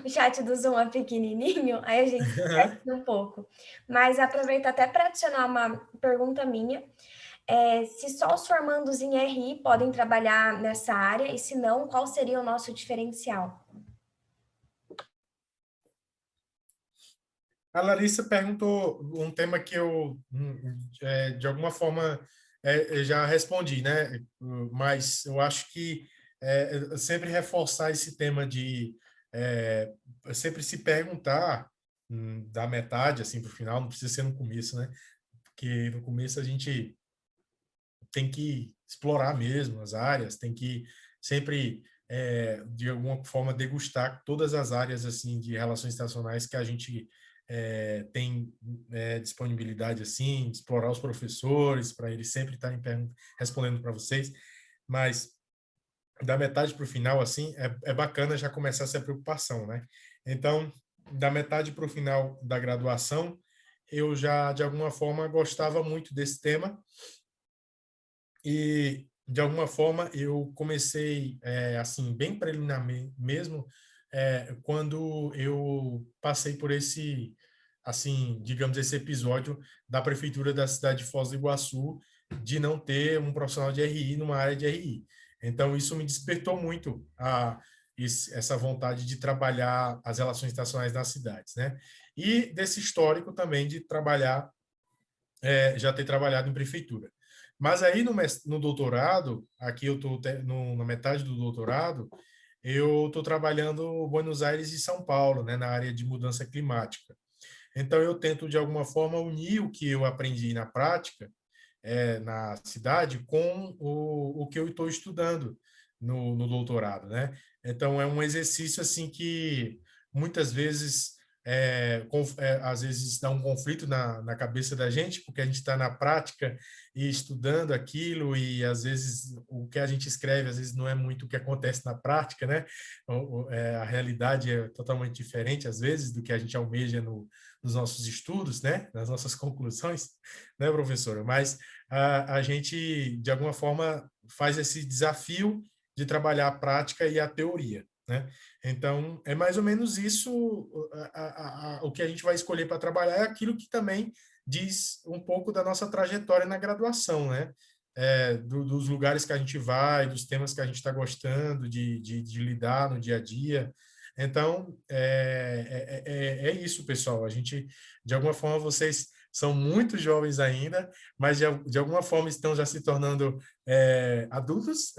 o chat do Zoom é pequenininho, aí a gente esquece um pouco. Mas aproveito até para adicionar uma pergunta minha, se só os formandos em RI podem trabalhar nessa área, e se não, qual seria o nosso diferencial? A Larissa perguntou um tema que eu, de alguma forma, já respondi, né? Mas eu acho que sempre reforçar esse tema de sempre se perguntar da metade assim para o final, não precisa ser no começo, né? Porque no começo a gente tem que explorar mesmo as áreas, tem que sempre de alguma forma degustar todas as áreas assim de relações internacionais que a gente tem disponibilidade assim, explorar os professores para eles sempre estarem respondendo para vocês, mas da metade para o final assim é bacana já começar essa preocupação, né? Então, da metade para o final da graduação, eu já de alguma forma gostava muito desse tema e de alguma forma eu comecei assim bem preliminarmente mesmo quando eu passei por esse assim digamos esse episódio da prefeitura da cidade de Foz do Iguaçu de não ter um profissional de RI numa área de RI. Então isso me despertou muito essa vontade de trabalhar as relações internacionais nas cidades, né? E desse histórico também de trabalhar já ter trabalhado em prefeitura. Mas aí no doutorado, aqui eu estou na metade do doutorado, eu estou trabalhando Buenos Aires e São Paulo, né, na área de mudança climática. Então eu tento de alguma forma unir o que eu aprendi na prática na cidade com o que eu estou estudando no doutorado, né? Então é um exercício assim que muitas vezes às vezes dá um conflito na cabeça da gente, porque a gente está na prática e estudando aquilo, e às vezes o que a gente escreve, às vezes não é muito o que acontece na prática, né? A realidade é totalmente diferente, às vezes, do que a gente almeja nos nossos estudos, né? Nas nossas conclusões, né, professora? Mas a gente, de alguma forma, faz esse desafio de trabalhar a prática e a teoria, né? Então, é mais ou menos isso, o que a gente vai escolher para trabalhar é aquilo que também diz um pouco da nossa trajetória na graduação, né? Dos lugares que a gente vai, dos temas que a gente está gostando de lidar no dia a dia. Então, é isso, pessoal. A gente, de alguma forma, vocês são muito jovens ainda, mas de alguma forma estão já se tornando adultos.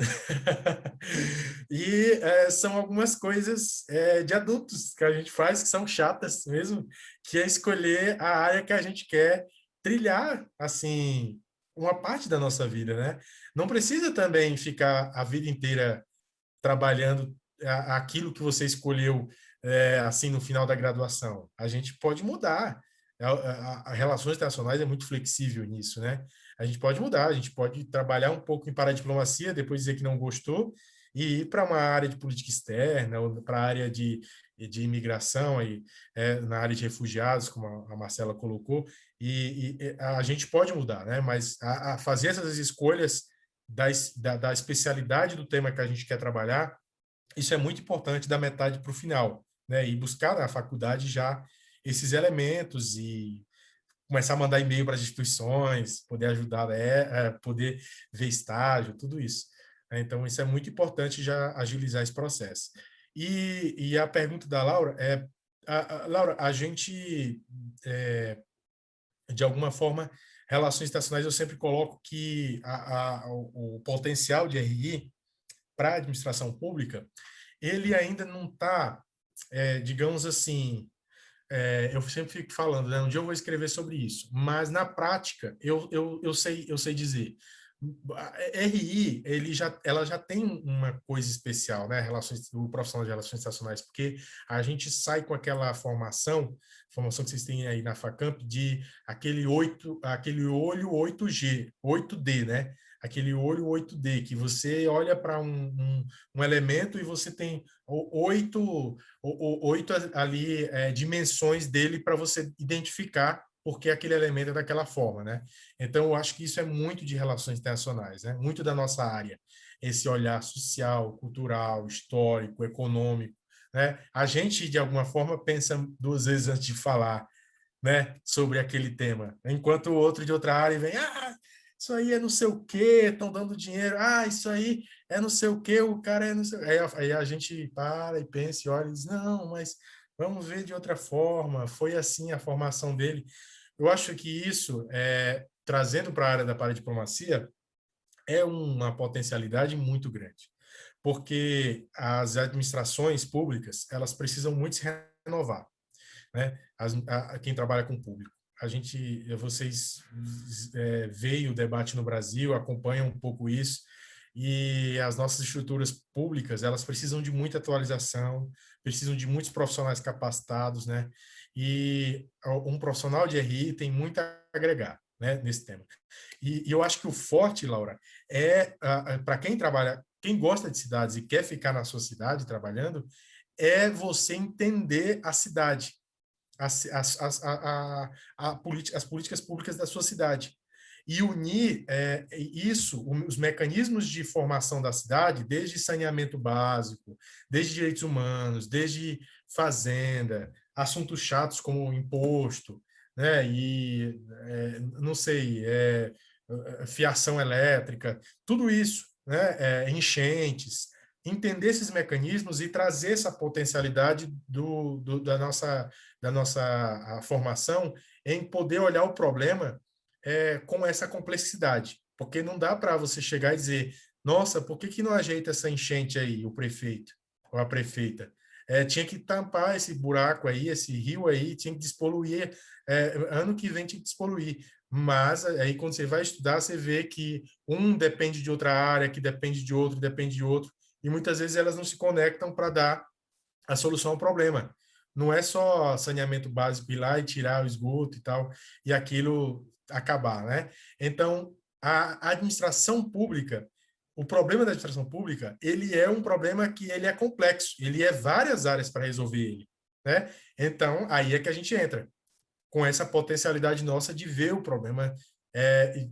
E são algumas coisas de adultos que a gente faz que são chatas mesmo, que é escolher a área que a gente quer trilhar, assim, uma parte da nossa vida, né? Não precisa também ficar a vida inteira trabalhando aquilo que você escolheu assim no final da graduação. A gente pode mudar. A relações internacionais é muito flexível nisso, né? A gente pode mudar, a gente pode trabalhar um pouco em paradiplomacia, depois dizer que não gostou e ir para uma área de política externa ou para a área de imigração aí na área de refugiados, como a Marcela colocou, e a gente pode mudar, né? Mas a fazer essas escolhas da especialidade do tema que a gente quer trabalhar, isso é muito importante da metade para o final, né? E buscar na faculdade já esses elementos e começar a mandar e-mail para as instituições, poder ajudar, poder ver estágio, tudo isso. Então, isso é muito importante já agilizar esse processo. E a pergunta da Laura Laura, a gente, de alguma forma, relações internacionais, eu sempre coloco que o potencial de RI para a administração pública, ele ainda não está, digamos assim, eu sempre fico falando, né? Um dia eu vou escrever sobre isso, mas na prática eu sei dizer. A RI, ela já tem uma coisa especial, né? O profissional de relações internacionais, porque a gente sai com aquela formação que vocês têm aí na Facamp, de aquele olho 8G, 8D, né? Aquele olho 8D, que você olha para um elemento e você tem oito ali dimensões dele para você identificar porque aquele elemento é daquela forma, né? Então, eu acho que isso é muito de relações internacionais, né? Muito da nossa área, esse olhar social, cultural, histórico, econômico, né? A gente, de alguma forma, pensa duas vezes antes de falar, né, sobre aquele tema, enquanto o outro de outra área vem, isso aí é não sei o quê, estão dando dinheiro, isso aí é não sei o quê, o cara é não sei... Aí a gente para e pensa e olha e diz, não, mas vamos ver de outra forma, foi assim a formação dele. Eu acho que isso, trazendo para a área da paradiplomacia, é uma potencialidade muito grande, porque as administrações públicas, elas precisam muito se renovar, né? Quem trabalha com o público. Vocês veem o debate no Brasil, acompanham um pouco isso, e as nossas estruturas públicas, elas precisam de muita atualização, precisam de muitos profissionais capacitados, né? E um profissional de RI tem muito a agregar, né, nesse tema. E eu acho que o forte, Laura, para quem trabalha, quem gosta de cidades e quer ficar na sua cidade trabalhando, é você entender a cidade, as políticas públicas da sua cidade. E unir os mecanismos de formação da cidade, desde saneamento básico, desde direitos humanos, desde fazenda, assuntos chatos como imposto, né? E, não sei, fiação elétrica, tudo isso, né? Enchentes, entender esses mecanismos e trazer essa potencialidade da nossa formação em poder olhar o problema com essa complexidade. Porque não dá para você chegar e dizer, nossa, por que não ajeita essa enchente aí, o prefeito ou a prefeita? Tinha que tampar esse buraco aí, esse rio aí, tinha que despoluir, ano que vem tinha que despoluir. Mas aí quando você vai estudar, você vê que um depende de outra área, que depende de outro, e muitas vezes elas não se conectam para dar a solução ao problema. Não é só saneamento básico ir lá e tirar o esgoto e tal, e aquilo acabar, né? Então, a administração pública, o problema da administração pública, ele é um problema que ele é complexo, ele é várias áreas para resolver ele, né? Então, aí é que a gente entra, com essa potencialidade nossa de ver o problema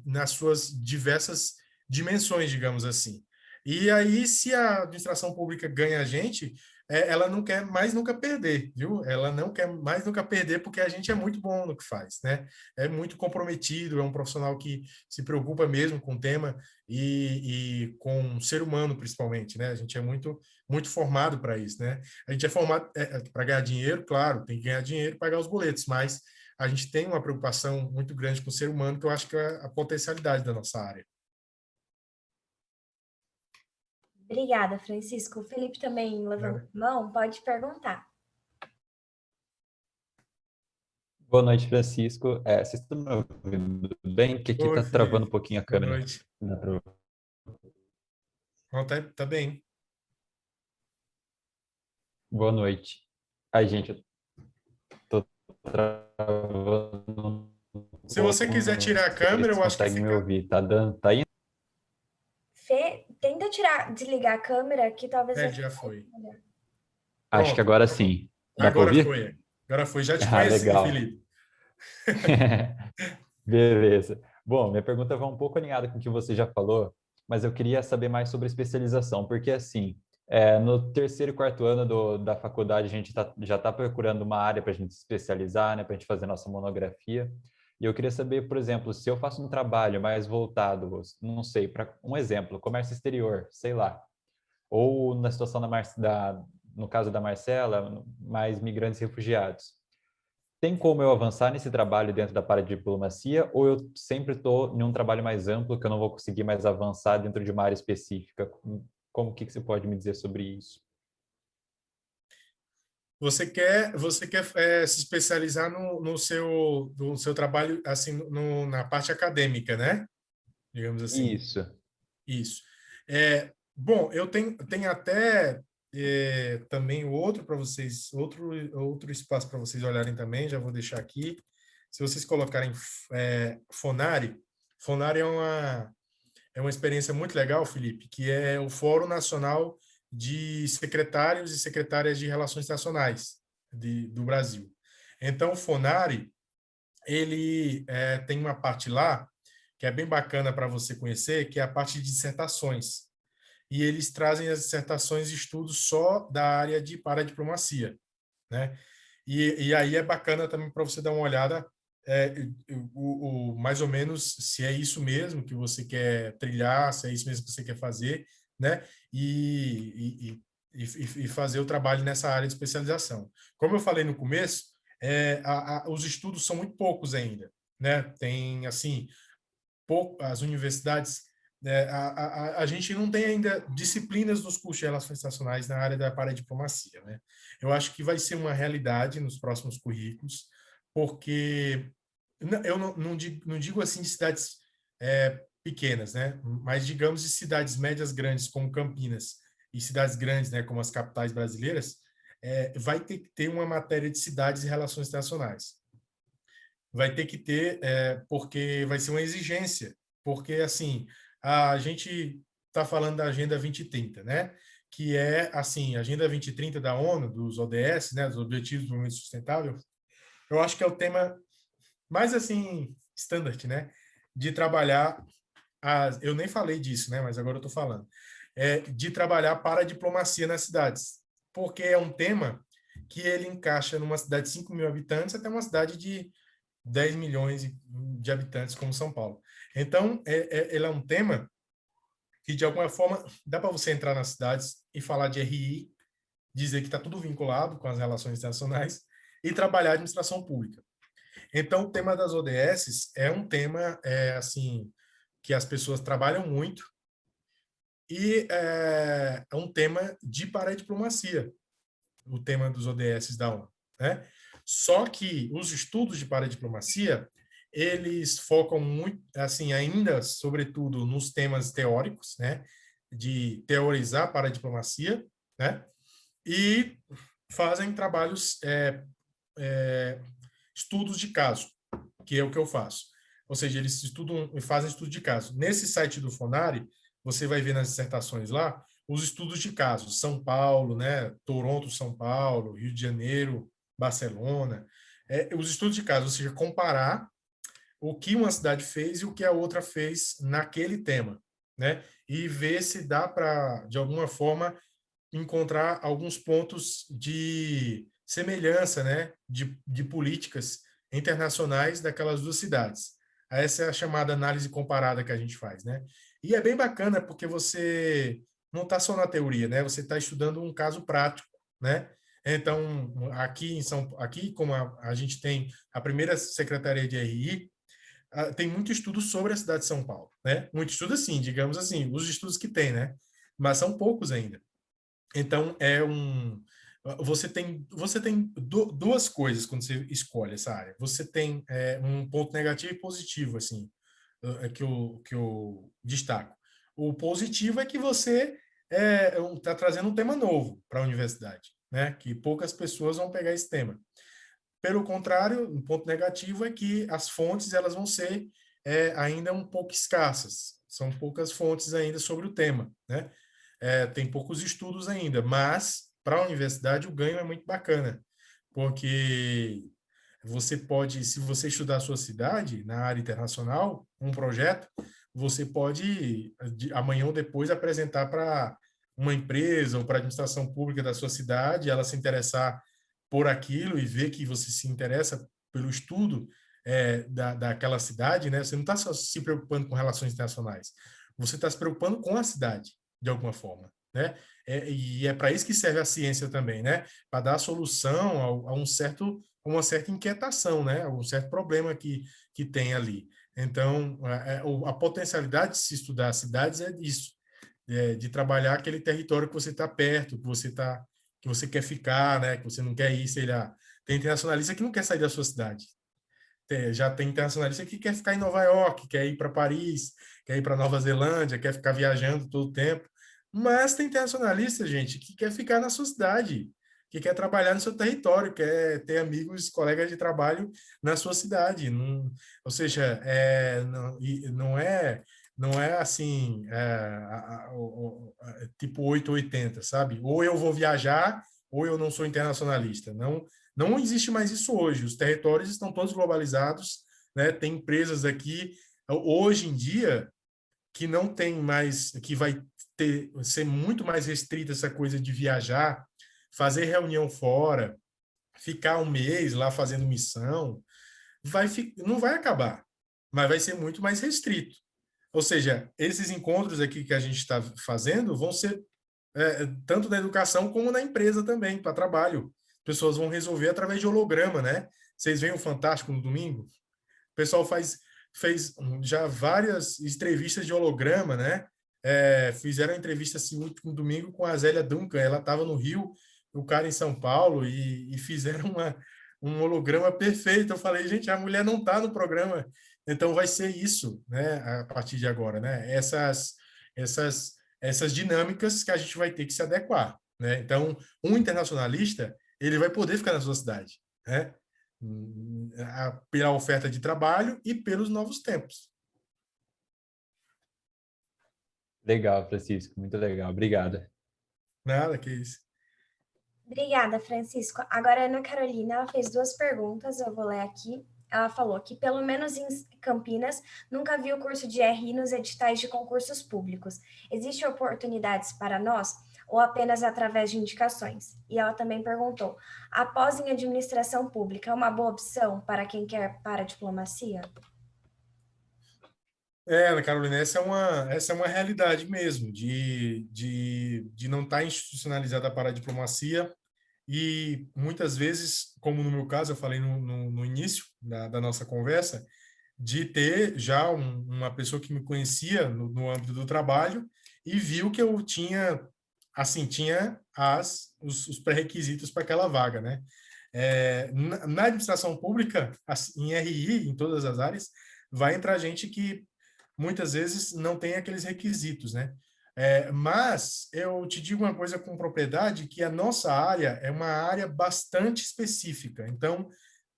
nas suas diversas dimensões, digamos assim. E aí, se a administração pública ganha a gente, ela não quer mais nunca perder, viu? Ela não quer mais nunca perder porque a gente é muito bom no que faz, né? É muito comprometido, é um profissional que se preocupa mesmo com o tema e com o ser humano, principalmente, né? A gente é muito formado para isso, né? A gente é formado para ganhar dinheiro, claro, tem que ganhar dinheiro e pagar os boletos, mas a gente tem uma preocupação muito grande com o ser humano, que eu acho que é a potencialidade da nossa área. Obrigada, Francisco. O Felipe também levantou a mão, pode perguntar. Boa noite, Francisco. Vocês estão me ouvindo bem? Que aqui está travando um pouquinho a câmera. Boa noite. Tá bem. Boa noite. Ai, gente, eu tô travando. Se você quiser tirar a câmera, eu acho que consegue me ouvir. Tá indo? Fê, tenta desligar a câmera, que talvez... já foi. Acho que agora sim. Dá para ouvir? Agora foi. Já te conheci, legal. Felipe. Beleza. Bom, minha pergunta vai um pouco alinhada com o que você já falou, mas eu queria saber mais sobre especialização, porque assim, no terceiro e quarto ano da faculdade, a gente já está procurando uma área para a gente se especializar, né, para a gente fazer nossa monografia. E eu queria saber, por exemplo, se eu faço um trabalho mais voltado, não sei, para um exemplo, comércio exterior, sei lá, ou na situação no caso da Marcela, mais migrantes e refugiados. Tem como eu avançar nesse trabalho dentro da paradiplomacia, ou eu sempre estou em um trabalho mais amplo que eu não vou conseguir mais avançar dentro de uma área específica? Como que você pode me dizer sobre isso? Você quer se especializar no seu trabalho, assim, na parte acadêmica, né? Digamos assim. Isso. Bom, eu tenho até também outro para vocês, outro espaço para vocês olharem também, já vou deixar aqui. Se vocês colocarem Fonari é uma experiência muito legal, Felipe, que é o Fórum Nacional de Secretários e Secretárias de Relações Internacionais do Brasil. Então, o Fonari, ele tem uma parte lá que é bem bacana para você conhecer, que é a parte de dissertações. e eles trazem as dissertações e estudos só da área de paradiplomacia, né? E aí é bacana também para você dar uma olhada, mais ou menos se é isso mesmo que você quer trilhar, se é isso mesmo que você quer fazer, né? E fazer o trabalho nessa área de especialização. Como eu falei no começo, os estudos são muito poucos ainda, né? Tem, assim, as universidades, né, a gente não tem ainda disciplinas dos cursos de relações internacionais na área da paradiplomacia, né? Eu acho que vai ser uma realidade nos próximos currículos, porque eu não digo assim de cidades pequenas, né? Mas digamos de cidades médias grandes, como Campinas, e cidades grandes, né, como as capitais brasileiras, vai ter que ter uma matéria de cidades e relações internacionais. Vai ter que ter, porque vai ser uma exigência, porque, assim, a gente está falando da Agenda 2030, né? Que é, assim, a Agenda 2030 da ONU, dos ODS, né, dos Objetivos do Desenvolvimento Sustentável, eu acho que é o tema mais, assim, standard, né? De trabalhar, eu nem falei disso, né? Mas agora eu estou falando, de trabalhar para a diplomacia nas cidades, porque é um tema que ele encaixa numa cidade de 5 mil habitantes até uma cidade de 10 milhões de habitantes como São Paulo. Então, ele é um tema que, de alguma forma, dá para você entrar nas cidades e falar de RI, dizer que está tudo vinculado com as relações internacionais e trabalhar a administração pública. Então, o tema das ODS é um tema, assim, que as pessoas trabalham muito e é um tema de paradiplomacia, o tema dos ODS da ONU, né? Só que os estudos de paradiplomacia, eles focam muito, assim, ainda, sobretudo, nos temas teóricos, né? De teorizar paradiplomacia, né? E fazem trabalhos, estudos de caso, que é o que eu faço. Ou seja, eles estudam e fazem estudo de caso. Nesse site do Fonari, você vai ver nas dissertações lá os estudos de caso. São Paulo, né? Toronto, São Paulo, Rio de Janeiro, Barcelona. Os estudos de caso, ou seja, comparar o que uma cidade fez e o que a outra fez naquele tema, né? E ver se dá para, de alguma forma, encontrar alguns pontos de semelhança, né? De políticas internacionais daquelas duas cidades. Essa é a chamada análise comparada que a gente faz, né? E é bem bacana porque você não está só na teoria, né? Você está estudando um caso prático, né? Então, aqui como a gente tem a primeira secretaria de RI, tem muito estudo sobre a cidade de São Paulo, né? Muito estudo, assim, digamos assim, os estudos que tem, né? Mas são poucos ainda. Então, você tem duas coisas quando você escolhe essa área. Você tem um ponto negativo e positivo, assim, que eu destaco. O positivo é que você está trazendo um tema novo para a universidade, né? Que poucas pessoas vão pegar esse tema. Pelo contrário, um ponto negativo é que as fontes elas vão ser ainda um pouco escassas. São poucas fontes ainda sobre o tema, né? Tem poucos estudos ainda, mas para a universidade o ganho é muito bacana, porque você pode, se você estudar a sua cidade na área internacional, um projeto, você pode amanhã ou depois apresentar para uma empresa ou para a administração pública da sua cidade, ela se interessar por aquilo e ver que você se interessa pelo estudo daquela cidade, né? Você não está só se preocupando com relações internacionais, você está se preocupando com a cidade, de alguma forma, né? E é para isso que serve a ciência também, né? Para dar solução a uma certa inquietação, né? A um certo problema que tem ali. Então, a potencialidade de se estudar as cidades é disso, de trabalhar aquele território que você está perto, que você quer ficar, né? Que você não quer ir, sei lá. Tem internacionalista que não quer sair da sua cidade. Já tem internacionalista que quer ficar em Nova York, quer ir para Paris, quer ir para Nova Zelândia, quer ficar viajando todo o tempo. Mas tem internacionalista, gente, que quer ficar na sua cidade, que quer trabalhar no seu território, quer ter amigos, colegas de trabalho na sua cidade. Não, ou seja, não é assim, tipo 880, sabe? Ou eu vou viajar, ou eu não sou internacionalista. Não existe mais isso hoje. Os territórios estão todos globalizados, né? Tem empresas aqui. Hoje em dia, que não tem mais, que vai ser muito mais restrita essa coisa de viajar, fazer reunião fora, ficar um mês lá fazendo missão, não vai acabar, mas vai ser muito mais restrito. Ou seja, esses encontros aqui que a gente está fazendo vão ser tanto na educação como na empresa também, para trabalho. Pessoas vão resolver através de holograma, né? Vocês veem o Fantástico no domingo? O pessoal fez já várias entrevistas de holograma, né? Fizeram entrevista esse último domingo com a Zélia Duncan. Ela estava no Rio, o cara em São Paulo, e fizeram um holograma perfeito. Eu falei, gente, a mulher não está no programa, então vai ser isso, né? A partir de agora, né? Essas dinâmicas que a gente vai ter que se adequar, né? Então, um internacionalista, ele vai poder ficar na sua cidade, né? Pela oferta de trabalho e pelos novos tempos. Legal, Francisco, muito legal, obrigada. Nada, que isso. Obrigada, Francisco. Agora, a Ana Carolina, ela fez 2 perguntas, eu vou ler aqui. Ela falou que, pelo menos em Campinas, nunca viu o curso de RI nos editais de concursos públicos. Existem oportunidades para nós ou apenas através de indicações? E ela também perguntou, a pós em administração pública é uma boa opção para quem quer para a diplomacia? Ana Carolina, essa é uma realidade mesmo, de não estar institucionalizada para a diplomacia e muitas vezes, como no meu caso, eu falei no início da nossa conversa, de ter já uma pessoa que me conhecia no âmbito do trabalho e viu que eu tinha, assim, tinha os pré-requisitos para aquela vaga, né? Na administração pública, assim, em RI, em todas as áreas, vai entrar gente que muitas vezes não tem aqueles requisitos, né? Mas eu te digo uma coisa com propriedade, que a nossa área é uma área bastante específica. Então,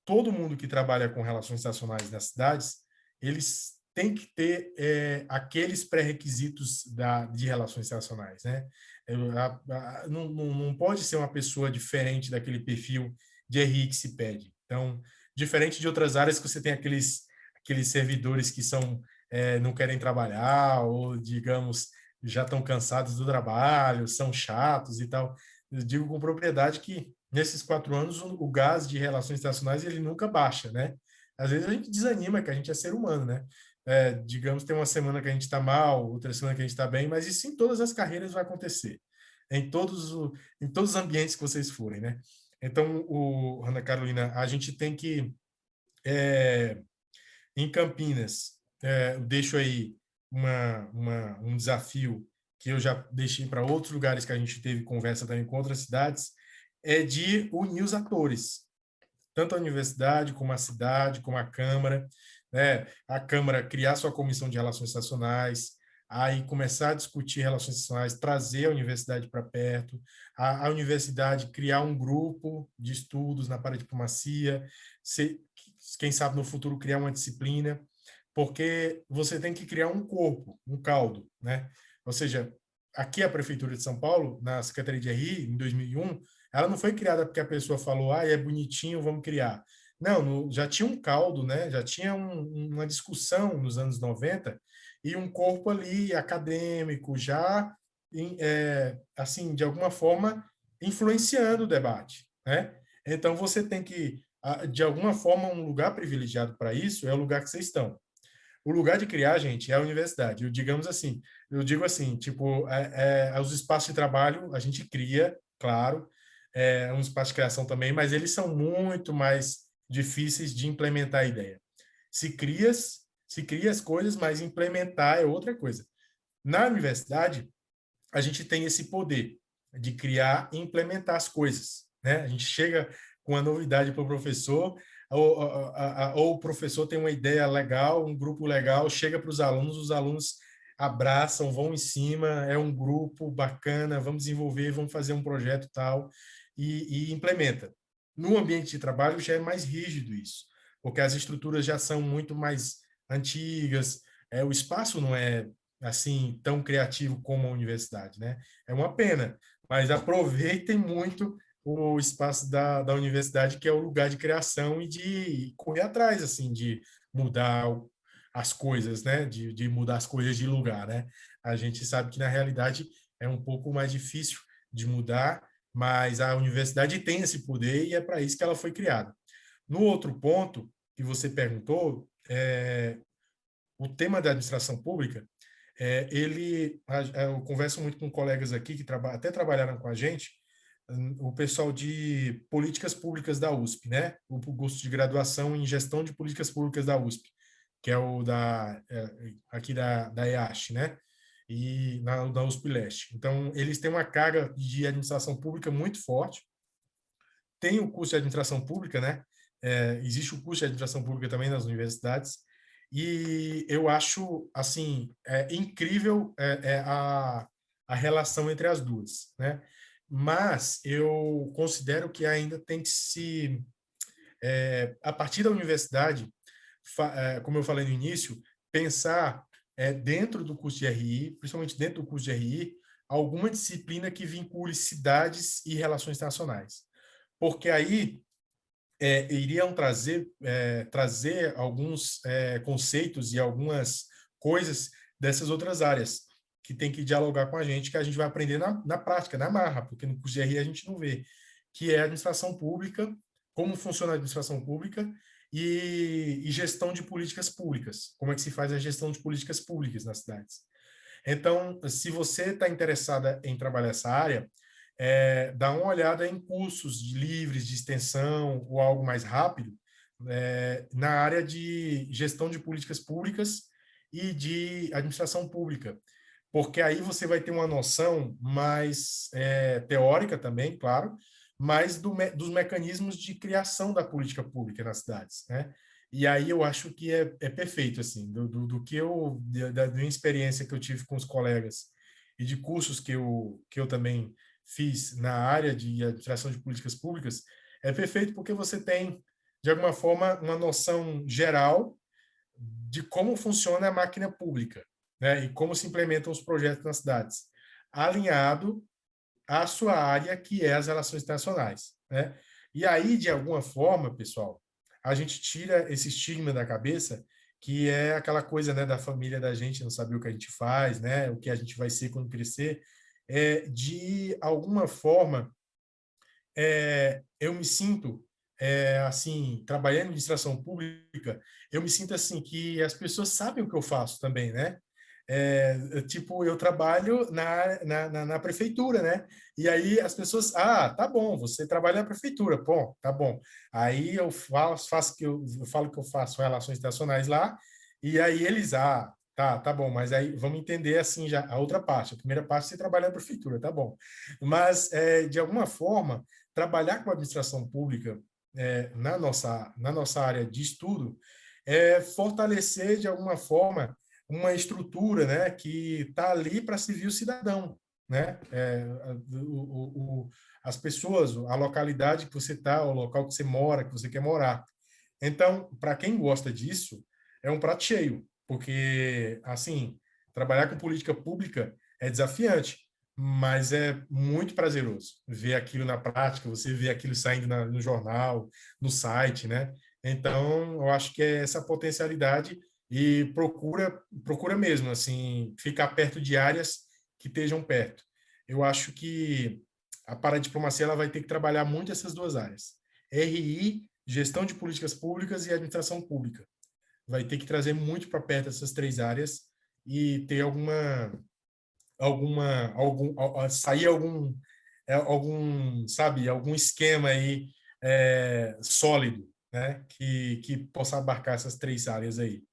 todo mundo que trabalha com relações internacionais nas cidades, eles têm que ter aqueles pré-requisitos de relações internacionais, né? Não pode ser uma pessoa diferente daquele perfil de RI que se pede. Então, diferente de outras áreas que você tem aqueles servidores que não querem trabalhar ou, digamos, já estão cansados do trabalho, são chatos e tal. Eu digo com propriedade que nesses 4 anos o gás de relações internacionais ele nunca baixa, né? Às vezes a gente desanima, que a gente é ser humano, né? Digamos, tem uma semana que a gente está mal, outra semana que a gente está bem, mas isso em todas as carreiras vai acontecer, em todos os ambientes que vocês forem, né? Então, Ana Carolina, a gente tem que em Campinas, eu deixo aí um desafio que eu já deixei para outros lugares que a gente teve conversa também com outras cidades, é de unir os atores, tanto a universidade, como a cidade, como a Câmara, né? A Câmara criar sua comissão de relações internacionais, aí começar a discutir relações internacionais, trazer a universidade para perto, a universidade criar um grupo de estudos na paradiplomacia, quem sabe no futuro criar uma disciplina, porque você tem que criar um corpo, um caldo, né? Ou seja, aqui a Prefeitura de São Paulo, na Secretaria de RI, em 2001, ela não foi criada porque a pessoa falou, é bonitinho, vamos criar. Não, já tinha um caldo, né? Já tinha uma discussão nos anos 90 e um corpo ali acadêmico já, assim, de alguma forma, influenciando o debate, né? Então, você tem que, de alguma forma, um lugar privilegiado para isso é o lugar que vocês estão. O lugar de criar, gente, é a universidade. Eu digo assim, tipo, os espaços de trabalho a gente cria, claro, é um espaço de criação também, mas eles são muito mais difíceis de implementar a ideia. Se cria as coisas, mas implementar é outra coisa. Na universidade, a gente tem esse poder de criar e implementar as coisas, né? A gente chega com a novidade para o professor, ou o professor tem uma ideia legal, um grupo legal, chega para os alunos abraçam, vão em cima, é um grupo bacana, vamos desenvolver, vamos fazer um projeto tal, e implementa. No ambiente de trabalho já é mais rígido isso, porque as estruturas já são muito mais antigas, o espaço não é assim tão criativo como a universidade, né? É uma pena, mas aproveitem muito o espaço da universidade, que é o lugar de criação e de correr atrás, assim, de mudar as coisas, né? De mudar as coisas de lugar, né? A gente sabe que, na realidade, é um pouco mais difícil de mudar, mas a universidade tem esse poder e é para isso que ela foi criada. No outro ponto que você perguntou, o tema da administração pública, eu converso muito com colegas aqui que até trabalharam com a gente, o pessoal de políticas públicas da USP, né? O curso de graduação em gestão de políticas públicas da USP, que é o aqui da EASH, né? E da USP Leste. Então, eles têm uma carga de administração pública muito forte. Tem o curso de administração pública, né? Existe o curso de administração pública também nas universidades. E eu acho, assim, incrível a relação entre as duas, né? Mas eu considero que ainda tem que a partir da universidade, como eu falei no início, pensar dentro do curso de RI, principalmente dentro do curso de RI, alguma disciplina que vincule cidades e relações internacionais. Porque aí iriam trazer alguns conceitos e algumas coisas dessas outras áreas que tem que dialogar com a gente, que a gente vai aprender na prática, na marra, porque no curso de RI a gente não vê, que é administração pública, como funciona a administração pública e gestão de políticas públicas, como é que se faz a gestão de políticas públicas nas cidades. Então, se você está interessada em trabalhar essa área, dá uma olhada em cursos livres de extensão ou algo mais rápido na área de gestão de políticas públicas e de administração pública, porque aí você vai ter uma noção mais teórica também, claro, mas dos mecanismos de criação da política pública nas cidades, né? E aí eu acho que é perfeito, assim, do que da minha experiência que eu tive com os colegas e de cursos que eu também fiz na área de administração de políticas públicas, é perfeito porque você tem, de alguma forma, uma noção geral de como funciona a máquina pública, né? E como se implementam os projetos nas cidades, alinhado à sua área, que é as relações internacionais, né? E aí, de alguma forma, pessoal, a gente tira esse estigma da cabeça, que é aquela coisa, né, da família da gente não saber o que a gente faz, né, o que a gente vai ser quando crescer. De alguma forma, eu me sinto, assim, trabalhando em administração pública, eu me sinto assim, que as pessoas sabem o que eu faço também, né? Tipo, eu trabalho na prefeitura, né? E aí as pessoas, tá bom, você trabalha na prefeitura, bom, tá bom. Aí eu falo que eu faço relações internacionais lá, e aí eles, tá bom, mas aí vamos entender assim já a outra parte. A primeira parte você trabalha na prefeitura, tá bom. Mas, de alguma forma, trabalhar com administração pública na nossa área de estudo é fortalecer, de alguma forma, uma estrutura, né, que está ali para servir o cidadão, né? As pessoas, a localidade que você está, o local que você mora, que você quer morar. Então, para quem gosta disso, é um prato cheio, porque, assim, trabalhar com política pública é desafiante, mas é muito prazeroso ver aquilo na prática, você vê aquilo saindo no jornal, no site, né? Então, eu acho que é essa potencialidade e procura mesmo, assim, ficar perto de áreas que estejam perto. Eu acho que a paradiplomacia ela vai ter que trabalhar muito essas duas áreas. RI, gestão de políticas públicas e administração pública. Vai ter que trazer muito para perto essas três áreas e ter sair sabe, algum esquema aí sólido, né, que possa abarcar essas três áreas aí.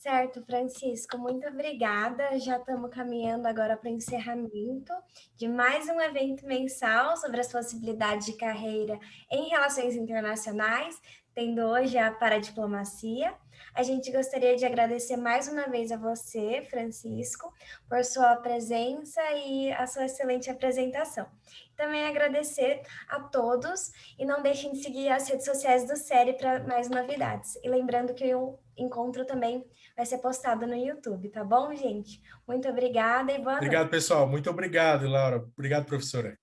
Certo, Francisco, muito obrigada. Já estamos caminhando agora para o encerramento de mais um evento mensal sobre as possibilidades de carreira em relações internacionais, tendo hoje a Paradiplomacia. A gente gostaria de agradecer mais uma vez a você, Francisco, por sua presença e a sua excelente apresentação. Também agradecer a todos e não deixem de seguir as redes sociais do SERI para mais novidades. E lembrando que o encontro também vai ser postado no YouTube, tá bom, gente? Muito obrigada e boa noite. Obrigado, pessoal. Muito obrigado, Laura. Obrigado, professora.